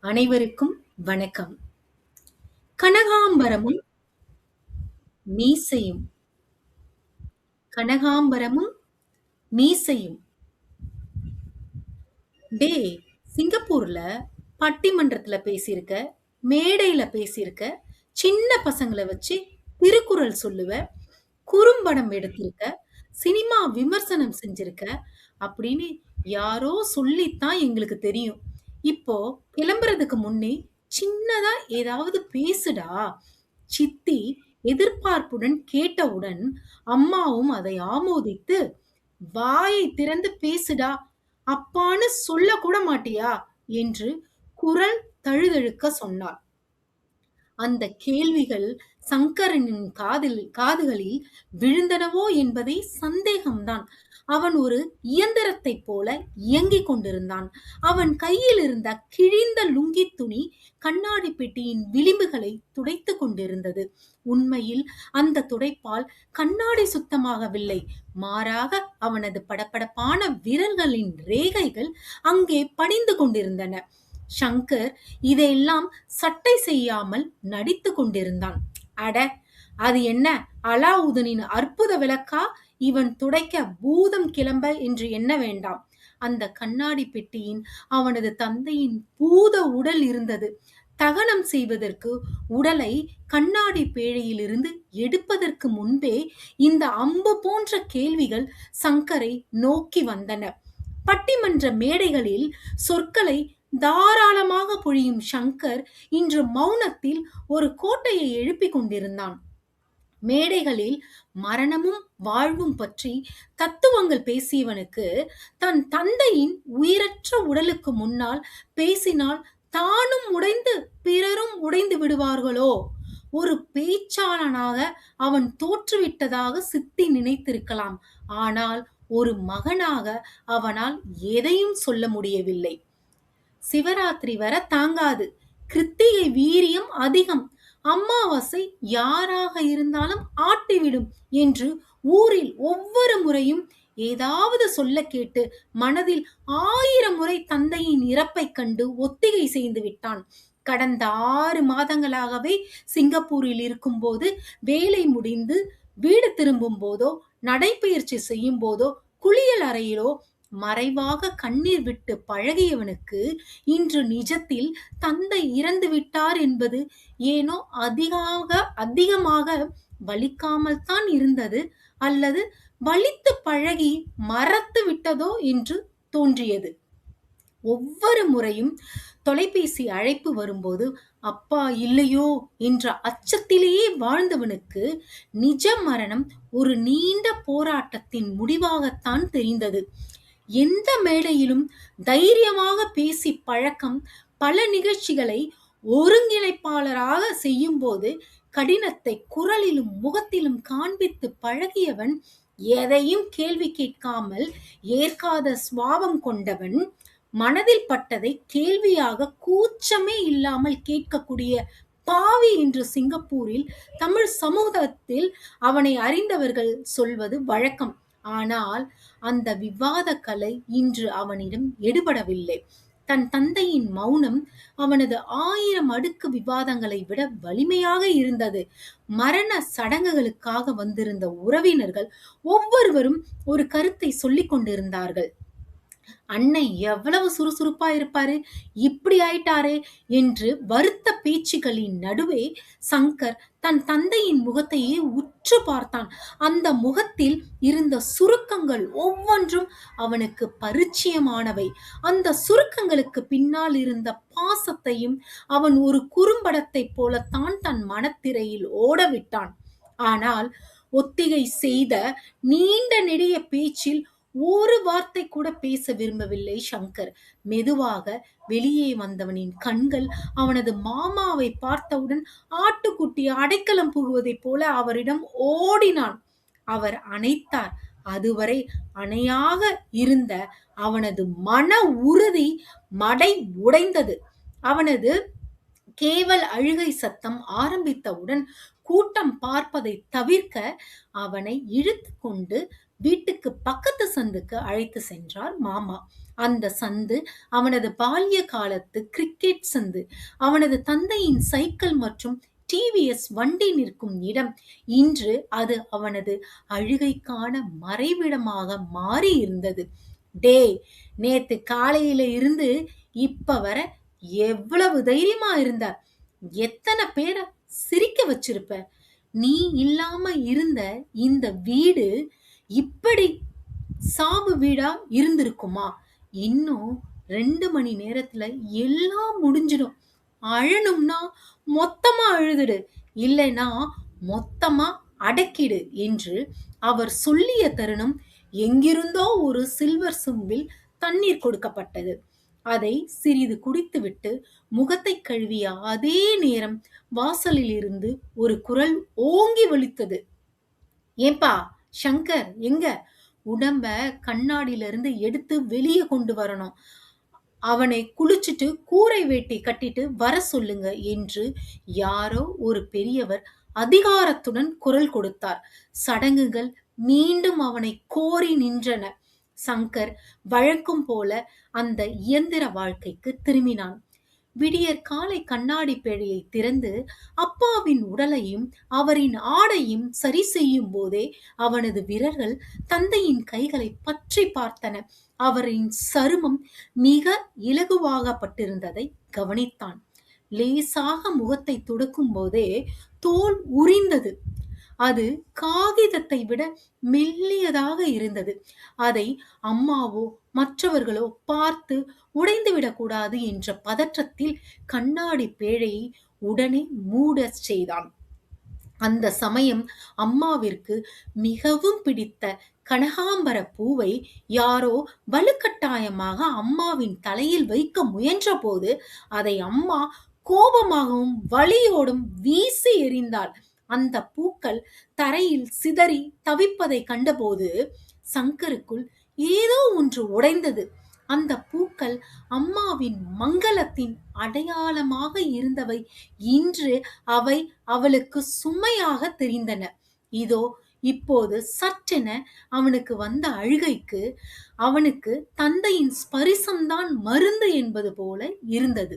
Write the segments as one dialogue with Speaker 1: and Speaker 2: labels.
Speaker 1: அனைவருக்கும் வணக்கம். கனகாம்பரமும் மீசையும் கனகாம்பரமும் மீசையும். டேய், சிங்கப்பூர்ல பட்டிமன்றத்துல பேசியிருக்க, மேடையில பேசியிருக்க, சின்ன பசங்கள வச்சு திருக்குறள் சொல்லுவ, குறும்படம் எடுத்திருக்க, சினிமா விமர்சனம் செஞ்சிருக்க அப்படின்னு யாரோ சொல்லித்தான் எங்களுக்கு தெரியும். இப்போ கிளம்புறதுக்கு முன்னே சின்னதா ஏதாவது பேசுடா. சித்தி எதிர்பார்ப்புடன் கேட்டவுடன் அம்மாவும் அதை ஆமோதித்து, வாயை திறந்து பேசுடா, அப்பான்னு சொல்லக் கூட மாட்டியா என்று குரல் தழுதழுக்க சொன்னாள். அந்த கேள்விகள் சங்கரனின் காதுகளில் விழுந்தனவோ என்பதே சந்தேகம்தான். அவன் ஒரு இயந்திரத்தைப் போல இயங்கிக் கொண்டிருந்தான். அவன் கையில் இருந்த கிழிந்த லுங்கித் துணி கண்ணாடி பெட்டியின் விளிம்புகளை துடைத்துக் கொண்டிருந்தது. உண்மையில் அந்த துடைப்பால் கண்ணாடி சுத்தமாகவில்லை. மாறாக அவனது படபடப்பான விரல்களின் ரேகைகள் அங்கே படிந்து கொண்டிருந்தன. ஷங்கர் இதையெல்லாம் சட்டை செய்யாமல் நடித்துக் கொண்டிருந்தான். அட, அது என்ன அலாவுதீனின் அற்புத விளக்கா? இவன் துடைக்க பூதம் கிளம்ப என்று எண்ண வேண்டாம். அந்த கண்ணாடி பெட்டியின் அவனது தந்தையின் பூத உடல் இருந்தது. தகனம் செய்வதற்கு உடலை கண்ணாடி பேழையிலிருந்து எடுப்பதற்கு முன்பே இந்த அம்பு போன்ற கேள்விகள் சங்கரை நோக்கி வந்தன. பட்டிமன்ற மேடைகளில் சொற்களை தாராளமாக பொழியும் ஷங்கர் இன்று மௌனத்தில் ஒரு கோட்டையை எழுப்பிக் கொண்டிருந்தான். மேடைகளில் மரணமும் வாழ்வும் பற்றி தத்துவங்கள் பேசியவனுக்கு தன் தந்தையின் உயிரற்ற உடலுக்கு முன்னால் பேசினால் தானும் உடைந்து பிறரும் உடைந்து விடுவார்களோ? ஒரு பேச்சாளனாக அவன் தோற்றுவிட்டதாக சித்தி நினைத்திருக்கலாம். ஆனால் ஒரு மகனாக அவனால் எதையும் சொல்ல முடியவில்லை. சிவராத்திரி வர தாங்காது. கிருத்திகை வீரியம் அதிகம். அமாவாசை யாராக இருந்தாலும் ஆட்டிவிடும் என்று ஊரில் ஒவ்வொரு முறையும் ஏதாவது சொல்ல கேட்டு மனதில் 1000 முறை தந்தையின் இறப்பைக் கண்டு ஒத்திகை செய்து விட்டான். கடந்த 6 மாதங்களாகவே சிங்கப்பூரில் இருக்கும்போது, வேலை முடிந்து வீடு திரும்பும் போதோ, நடைப்பயிற்சி செய்யும் போதோ, குளியல் அறையிலோ மறைவாக கண்ணீர் விட்டு பழகியவனுக்கு இன்று நிஜத்தில் தந்தை இறந்து விட்டார் என்பது ஏனோ அதிகமாக வலிக்காமல் தான் இருந்தது, அல்லது வலித்து பழகி மறத்து விட்டதோ என்று தோன்றியது. ஒவ்வொரு முறையும் தொலைபேசி அழைப்பு வரும்போது அப்பா இல்லையோ என்ற அச்சத்திலேயே வாழ்ந்தவனுக்கு நிஜ மரணம் ஒரு நீண்ட போராட்டத்தின் முடிவாகத்தான் தெரிந்தது. எந்த மேடையிலும் தைரியமாக பேசி பழக்கம், பல நிகழ்ச்சிகளை ஒருங்கிணைப்பாளராக செய்யும்போது கடினத்தை குரலிலும் முகத்திலும் காண்பித்து பழகியவன், எதையும் கேள்வி கேட்காமல் ஏற்காத சுபாவம் கொண்டவன், மனதில் பட்டதை கேள்வியாக கூச்சமே இல்லாமல் கேட்கக்கூடிய பாவி என்று சிங்கப்பூரில் தமிழ் சமூகத்தில் அவனை அறிந்தவர்கள் சொல்வது வழக்கம். ஆனால் அந்த விவாத கலை இன்று அவனிடம் எடுபடவில்லை. தன் தந்தையின் மௌனம் அவனது 1000 அடுக்கு விவாதங்களை விட வலிமையாக இருந்தது. மரண சடங்குகளுக்காக வந்திருந்த உறவினர்கள் ஒவ்வொருவரும் ஒரு கருத்தை சொல்லிக் கொண்டிருந்தார்கள். அண்ணன் எவ்வளவு சுறுசுறுப்பா இருப்பாரு, இப்படி ஆயிட்டாரே என்று வருத்த பேச்சுகளின் நடுவே சங்கர் தன் தந்தையின் முகத்தையே உற்று பார்த்தான். அந்த முகத்தில் இருந்த சுருக்கங்கள் ஒவ்வொன்றும் அவனுக்கு பரிச்சயமானவை. அந்த சுருக்கங்களுக்கு பின்னால் இருந்த பாசத்தையும் அவன் ஒரு குறும்படத்தைப் போலத்தான் தன் மனத்திரையில் ஓடவிட்டான். ஆனால் ஒத்திகை செய்த நீண்ட நெடிய பேச்சில் ஒரு வார்த்தை கூட பேச விரும்பவில்லை ஷங்கர். மெதுவாக வெளியே வந்தவனின் கண்கள் அவனது மாமாவை பார்த்தவுடன் ஆட்டுக்குட்டி அடைக்கலம் புகுவதைப் போல அவரிடம் ஓடினான். அவர் அணைத்தார். அதுவரை அணையாக இருந்த அவனது மன உறுதி மடை உடைந்தது. அவனது கேவல் அழுகை சத்தம் ஆரம்பித்தவுடன் கூட்டம் பார்ப்பதை தவிர்க்க அவனை இழுத்து கொண்டு வீட்டுக்கு பக்கத்து சந்துக்கு அழைத்து சென்றார் மாமா. அந்த சந்து அவனது பால்ய காலத்து கிரிக்கெட் சந்து. அவனது தந்தையின் சைக்கிள் மற்றும் டிவிஎஸ் வண்டி நிற்கும் இடம். இன்று அது அவனது அழுகைக்கான மறைவிடமாக மாறி இருந்தது. டேய், நேத்து காலையில இருந்து இப்ப வர எவ்வளவு தைரியமா இருந்த? எத்தனை பேரை சிரிக்க வச்சிருப்ப? நீ இல்லாம இருந்த இந்த வீடு இப்படி சாவு வீடா இருந்திருக்குமா? இன்னும் 2 மணி நேரத்துல எல்லாம் முடிஞ்சிடும். அழணும்னா மொத்தமா அழுதுடு, இல்லைன்னா மொத்தமா அடக்கிடு என்று அவர் சொல்லிய தருணம் எங்கிருந்தோ ஒரு சில்வர் சொம்பில் தண்ணீர் கொடுக்கப்பட்டது. அதை சிறிது குடித்துவிட்டு முகத்தை கழுவிய அதே நேரம் வாசலில் இருந்து ஒரு குரல் ஓங்கி ஒலித்தது. ஏன்பா சங்கர் எங்க? உடம்ப கண்ணாடியில இருந்து எடுத்து வெளியே கொண்டு வரணும். அவனை குளிச்சுட்டு கூரை வேட்டி கட்டிட்டு வர சொல்லுங்க என்று யாரோ ஒரு பெரியவர் அதிகாரத்துடன் குரல் கொடுத்தார். சடங்குகள் மீண்டும் அவனை கோரி நின்றன. சங்கர் வழக்கம் போல அந்த இயந்திர வாழ்க்கைக்கு திரும்பினான். விடியற் காலை கண்ணாடி பேழையை திறந்து அப்பாவின் உடலையும் அவரின் ஆடையும் சரி செய்யும் போதே அவனது விரல்கள் தந்தையின் கைகளை பற்றி பார்த்தன. அவரின் சருமம் மிக இலகுவாகப்பட்டிருந்ததை கவனித்தான். லேசாக முகத்தை துடுக்கும் போதே தோல் உரிந்தது. அது காகிதத்தை விட மெல்லியதாக இருந்தது. அதை அம்மாவோ மற்றவர்களோ பார்த்து உடைந்துவிடக் கூடாது என்ற பதற்றத்தில் கண்ணாடி பேழையை உடனே மூடச் செய்தான். அந்த சமயம் அம்மாவிற்கு மிகவும் பிடித்த கனகாம்பர பூவை யாரோ வலுக்கட்டாயமாக அம்மாவின் தலையில் வைக்க முயன்றபோது அதை அம்மா கோபமாகவும் வலியோடும் வீசி எறிந்தாள். அந்த பூக்கள் தரையில் சிதறி தவிப்பதை கண்டபோது சங்கருக்குள் ஏதோ ஒன்று உடைந்தது. அந்த பூக்கள் அம்மாவின் மங்களத்தின் அடையாளமாக இருந்தவை. இன்று அவை அவளுக்கு சுமையாக தெரிந்தன. இதோ இப்போது சற்றென அவனுக்கு வந்த அழுகைக்கு அவனுக்கு தந்தையின் ஸ்பரிசம்தான் மருந்து என்பது போல இருந்தது.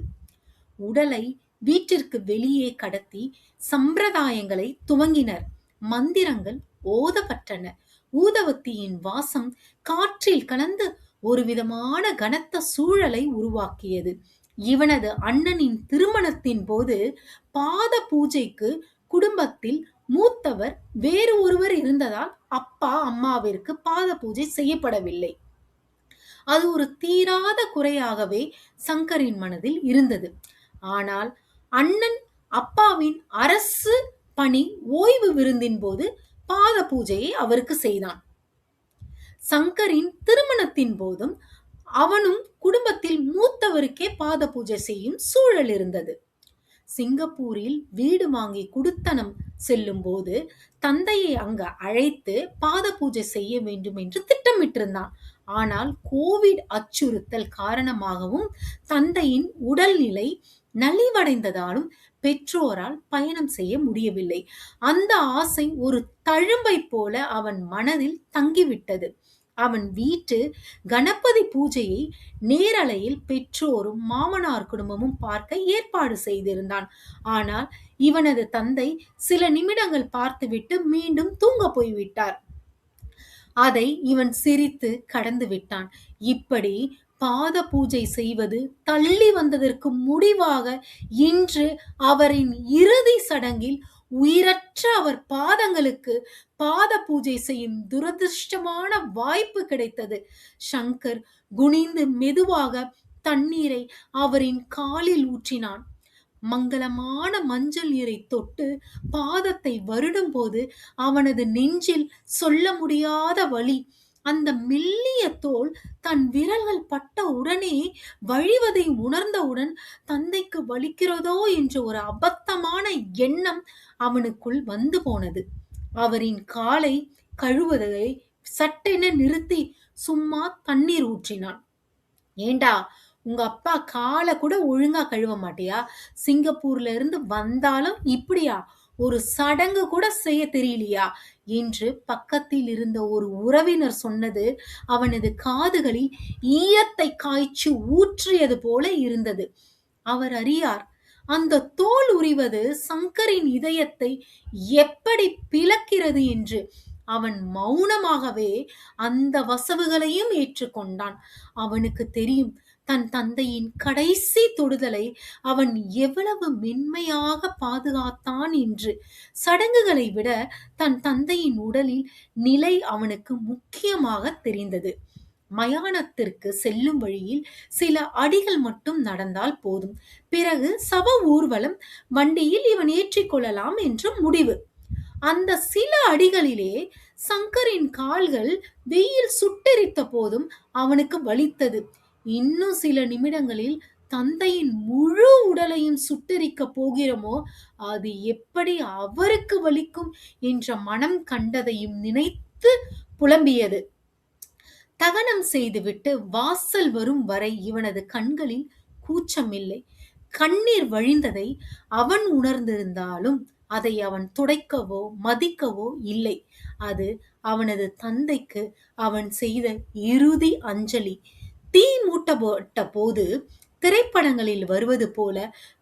Speaker 1: உடலை வீட்டிற்கு வெளியே கடத்தி சம்பிரதாயங்களை துவங்கினர். மந்திரங்கள் ஓதப்பட்டன. ஊதவத்தியின் வாசம் காற்றில் கலந்து ஒரு விதமான கனத்த சூழலை உருவாக்கியது. இவனது அண்ணனின் திருமணத்தின் போது பாத பூஜைக்கு குடும்பத்தில் மூத்தவர் வேறு ஒருவர் இருந்ததால் அப்பா அம்மாவிற்கு பாத பூஜை செய்யப்படவில்லை. அது ஒரு தீராத குறையாகவே சங்கரின் மனதில் இருந்தது. ஆனால் அண்ணன் அப்பாவின் அரசு பணி ஓய்வு விருந்தின் போது பாத பூஜையை அவருக்கு செய்தான். சங்கரின் திருமணத்தின் போதும் அவனும் குடும்பத்தில் மூத்தவருக்கே பாத பூஜை செய்யும் சூழல் இருந்தது. சிங்கப்பூரில் வீடு வாங்கி குடுத்தனம் செல்லும் போது தந்தையை அங்க அழைத்து பாத பூஜை செய்ய வேண்டும் என்று திட்டமிட்டிருந்தான். ஆனால் கோவிட் அச்சுறுத்தல் காரணமாகவும் தந்தையின் உடல்நிலை நலிவடைந்ததாலும் பெற்றோரால் பயணம் செய்ய முடியவில்லை. அந்த ஆசை ஒரு தழும்பை போல அவன் மனதில் தங்கிவிட்டது. அவன் வீட்டு கணபதி பூஜையை நேரலையில் பெற்றோரும் மாமனார் குடும்பமும் பார்க்க ஏற்பாடு செய்திருந்தான். ஆனால் இவனது தந்தை சில நிமிடங்கள் பார்த்துவிட்டு மீண்டும் தூங்க போய்விட்டார். அதை இவன் சிரித்து கடந்து விட்டான். இப்படி பாத பூஜை செய்வது தள்ளி வந்ததற்கு முடிவாக இன்று அவரின் இறுதி சடங்கில் உயிரற்ற அவர் பாதங்களுக்கு பாத பூஜை செய்யும் துரதிருஷ்டமான வாய்ப்பு கிடைத்தது. சங்கர் குனிந்து மெதுவாக தண்ணீரை அவரின் காலில் ஊற்றினான். மங்களமான மஞ்சள் நீரை தொட்டு பாதத்தை வருடும் போது அவனது நெஞ்சில் சொல்ல முடியாத வலி. அந்த மெல்லிய தோல் தன் விரல்கள் பட்ட உடனே வழிவதை உணர்ந்தவுடன் தந்தைக்கு வலிக்கிறதோ என்ற ஒரு அபத்தமான எண்ணம் அவனுக்குள் வந்து போனது. அவரின் காலை கழுவுவதை சட்டென நிறுத்தி சும்மா தண்ணீர் ஊற்றினான். ஏண்டா, உங்க அப்பா காலை கூட ஒழுங்கா கழுவ மாட்டியா? சிங்கப்பூர்ல இருந்து வந்தாலும் இப்படியா? ஒரு சடங்கு கூட செய்ய தெரியலையா என்று பக்கத்தில் இருந்த ஒரு உறவினர் சொன்னது அவனது காதுகளில் ஈயத்தை காய்ச்சி ஊற்றியது போல இருந்தது. அவர் அறியார், அந்த தோல் உரிவது சங்கரின் இதயத்தை எப்படி பிளக்கிறது என்று. அவன் மௌனமாகவே அந்த வசவுகளையும் ஏற்றுக்கொண்டான். அவனுக்கு தெரியும், தன் தந்தையின் கடைசி தொடுதலை அவன் எவ்வளவு மென்மையாக பாதுகாத்தான் என்று. சடங்குகளை விட தன் தந்தையின் உடலில் நிலை அவனுக்கு முக்கியமாக தெரிந்தது. மயானத்திற்கு செல்லும் வழியில் சில அடிகள் மட்டும் நடந்தால் போதும். பிறகு சவ ஊர்வலம் வண்டியில் இவன் ஏற்றிக்கொள்ளலாம் என்று முடிவு. அந்த சில அடிகளிலே சங்கரின் கால்கள் வெயில் சுட்டெரித்த போதும் அவனுக்கு வலித்தது. இன்னும் சில நிமிடங்களில் தந்தையின் முழு உடலையும் சுட்டெரிக்க போகிறோமோ, அது எப்படி அவருக்கு வலிக்கும் என்ற மனம் கண்டதையும் நினைத்து புலம்பியது. தகனம் செய்துவிட்டு வாசல் வரும் வரை இவனது கண்களில் கூச்சமில்லை. கண்ணீர் வழிந்ததை அவன் உணர்ந்திருந்தாலும் அதை அவன் துடைக்கவோ மதிக்கவோ இல்லை. அது அவனது தந்தைக்கு அவன் செய்த இறுதி அஞ்சலி. தீ மூட்டப்பட்ட போது திரைப்படங்களில் வருவது போல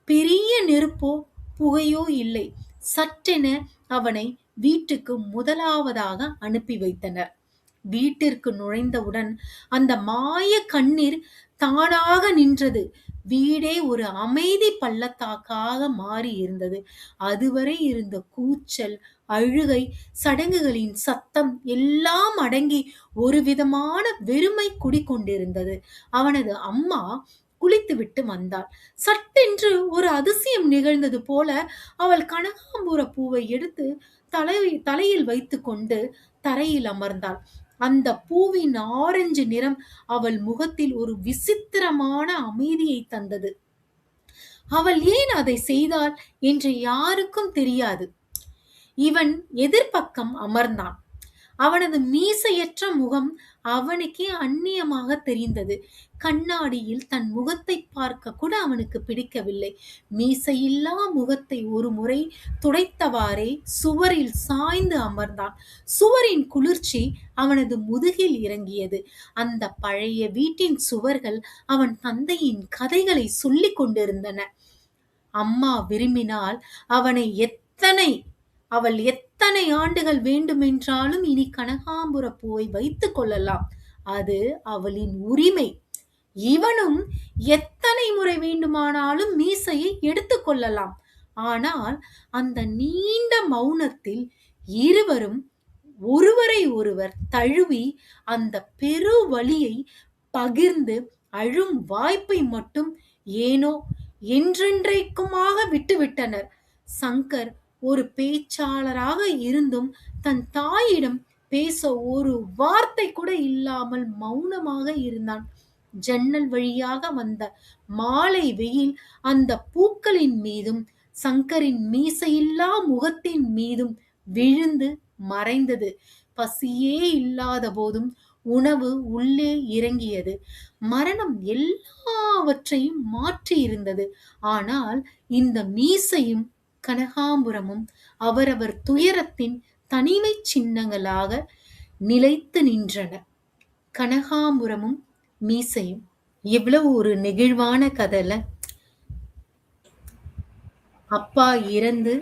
Speaker 1: பெரிய நெருப்போ புகையோ இல்லை. சட்டென அவனை வீட்டுக்கு முதலாவதாக அனுப்பி வைத்தனர். வீட்டிற்கு நுழைந்தவுடன் அந்த மாய கண்ணீர் தானாக நின்றது. வீடே ஒரு அமைதி பள்ளத்தாக்காக மாறி இருந்தது. அதுவரை இருந்த கூச்சல், அழுகை, சடங்குகளின் சத்தம் எல்லாம் அடங்கி ஒரு விதமான வெறுமை குடிகொண்டிருந்தது. அவனது அம்மா குளித்துவிட்டு வந்தாள். சட்டென்று ஒரு அதிசயம் நிகழ்ந்தது போல அவள் கனகாம்பூர பூவை எடுத்து தலையில் வைத்துக்கொண்டு தரையில் அமர்ந்தாள். அந்த பூவின் ஆரஞ்சு நிறம் அவள் முகத்தில் ஒரு விசித்திரமான அமைதியை தந்தது. அவள் ஏன் அதை செய்தாள் என்று யாருக்கும் தெரியாது. இவன் எதிர்பக்கம் அமர்ந்தான். அவனது மீசையற்ற முகம் அவனுக்கே அந்நியமாக தெரிந்தது. கண்ணாடியில் தன் முகத்தை பார்க்க கூட அவனுக்கு பிடிக்கவில்லை. மீசையில்லா முகத்தை ஒரு முறை துடைத்தவாறே சுவரில் சாய்ந்து அமர்ந்தான். சுவரின் குளிர்ச்சி அவனது முதுகில் இறங்கியது. அந்த பழைய வீட்டின் சுவர்கள் அவன் தந்தையின் கதைகளை சொல்லிக் கொண்டிருந்தன. அம்மா விரும்பினால் அவள் எத்தனை ஆண்டுகள் வேண்டுமென்றாலும் இனி கனகாம்புர பூவை வைத்துக் கொள்ளலாம். அது அவளின் உரிமை. இவனும் எத்தனை முறை வேண்டுமானாலும் மீசையை எடுத்துக் கொள்ளலாம். ஆனால் அந்த நீண்ட மௌனத்தில் இருவரும் ஒருவரை ஒருவர் தழுவி அந்த பெரு வலியை பகிர்ந்து அழும் வாய்ப்பை மட்டும் ஏனோ என்றென்றைக்குமாக விட்டுவிட்டனர். சங்கர் ஒரு பேச்சாளராக இருந்தும் தன் தாயிடம் பேச ஒரு வார்த்தை கூட இல்லாமல் மௌனமாக இருந்தான். ஜன்னல் வழியாக வந்த மாலை வெயில் அந்த பூக்களின் மீதும் சங்கரின் மீசையில்லா முகத்தின் மீதும் விழுந்து மறைந்தது. பசியே இல்லாத போதும் உணவு உள்ளே இறங்கியது. மரணம் எல்லாவற்றையும் மாற்றி இருந்தது. ஆனால் இந்த மீசையும் கனகாம்புரமும் அவரவர் துயரத்தின் தனிமை சின்னங்களாக நிலைத்து நின்றன. கனகாம்புரமும் மீசையும் எவ்வளவு ஒரு நெகிழ்வான கதைல. அப்பா இறந்து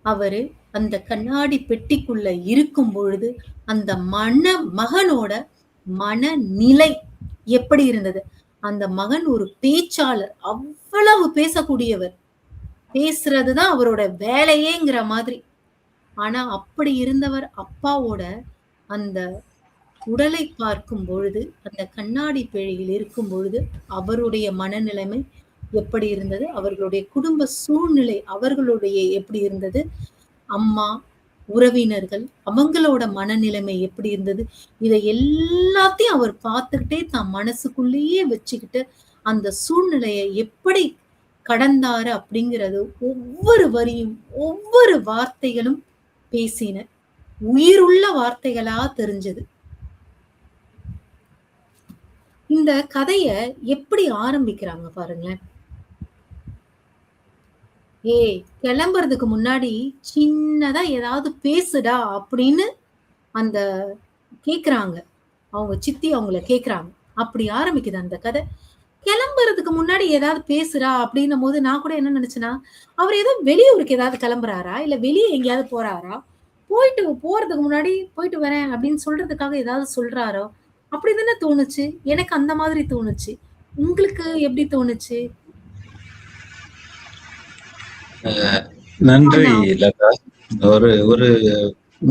Speaker 1: அவரு அந்த கண்ணாடி பெட்டிக்குள்ள இருக்கும் பொழுது அந்த மகனோட மனநிலை எப்படி இருந்தது. அந்த மகன் ஒரு பேச்சாளர், அவ்வளவு பேசக்கூடியவர், பேசுறதுதான் அவரோட வேலையேங்கிற மாதிரி. ஆனா அப்படி இருந்தவர் அப்பாவோட அந்த உடலை பார்க்கும் பொழுது, அந்த கண்ணாடி பேழையில் இருக்கும் பொழுது அவருடைய மனநிலைமை எப்படி இருந்தது, அவர்களுடைய குடும்ப சூழ்நிலை அவர்களுடைய எப்படி இருந்தது, அம்மா, உறவினர்கள் அவங்களோட மனநிலைமை எப்படி இருந்தது, இதை எல்லாத்தையும் அவர் பார்த்துக்கிட்டே தான் மனசுக்குள்ளேயே வச்சுக்கிட்டு அந்த சூழ்நிலையை எப்படி கடந்தாரு அப்படிங்கிறது ஒவ்வொரு வரியும் ஒவ்வொரு வார்த்தைகளும் பேசின உயிருள்ள வார்த்தைகளா தெரிஞ்சது. இந்த கதைய எப்படி ஆரம்பிக்கிறாங்க பாருங்களேன். ஏய் கிளம்புறதுக்கு முன்னாடி சின்னதா ஏதாவது பேசுடா அப்படின்னு அந்த கேக்குறாங்க. அவங்க சித்தி அவங்கள கேக்குறாங்க. அப்படி ஆரம்பிக்குது அந்த கதை. கிளம்புறதுக்கு முன்னாடி ஏதாவது பேசுறா அப்படின்னும்போது நான் கூட என்ன நினைச்சேன்னா, அவர் ஏதோ வெளியூருக்கு ஏதாவது கிளம்புறாரா? இல்ல வெளிய எங்கேயாவது போறாரா? போயிட்டு போறதுக்கு முன்னாடி போயிட்டு வரேன் அப்படின்னு சொல்றதுக்காக ஏதாவது சொல்றாரோ? அப்படிதானே தோணுச்சு. எனக்கு அந்த மாதிரி தோணுச்சு. உங்களுக்கு எப்படி தோணுச்சு?
Speaker 2: நன்றி
Speaker 1: ஆனா
Speaker 2: லதா. ஒரு ஒரு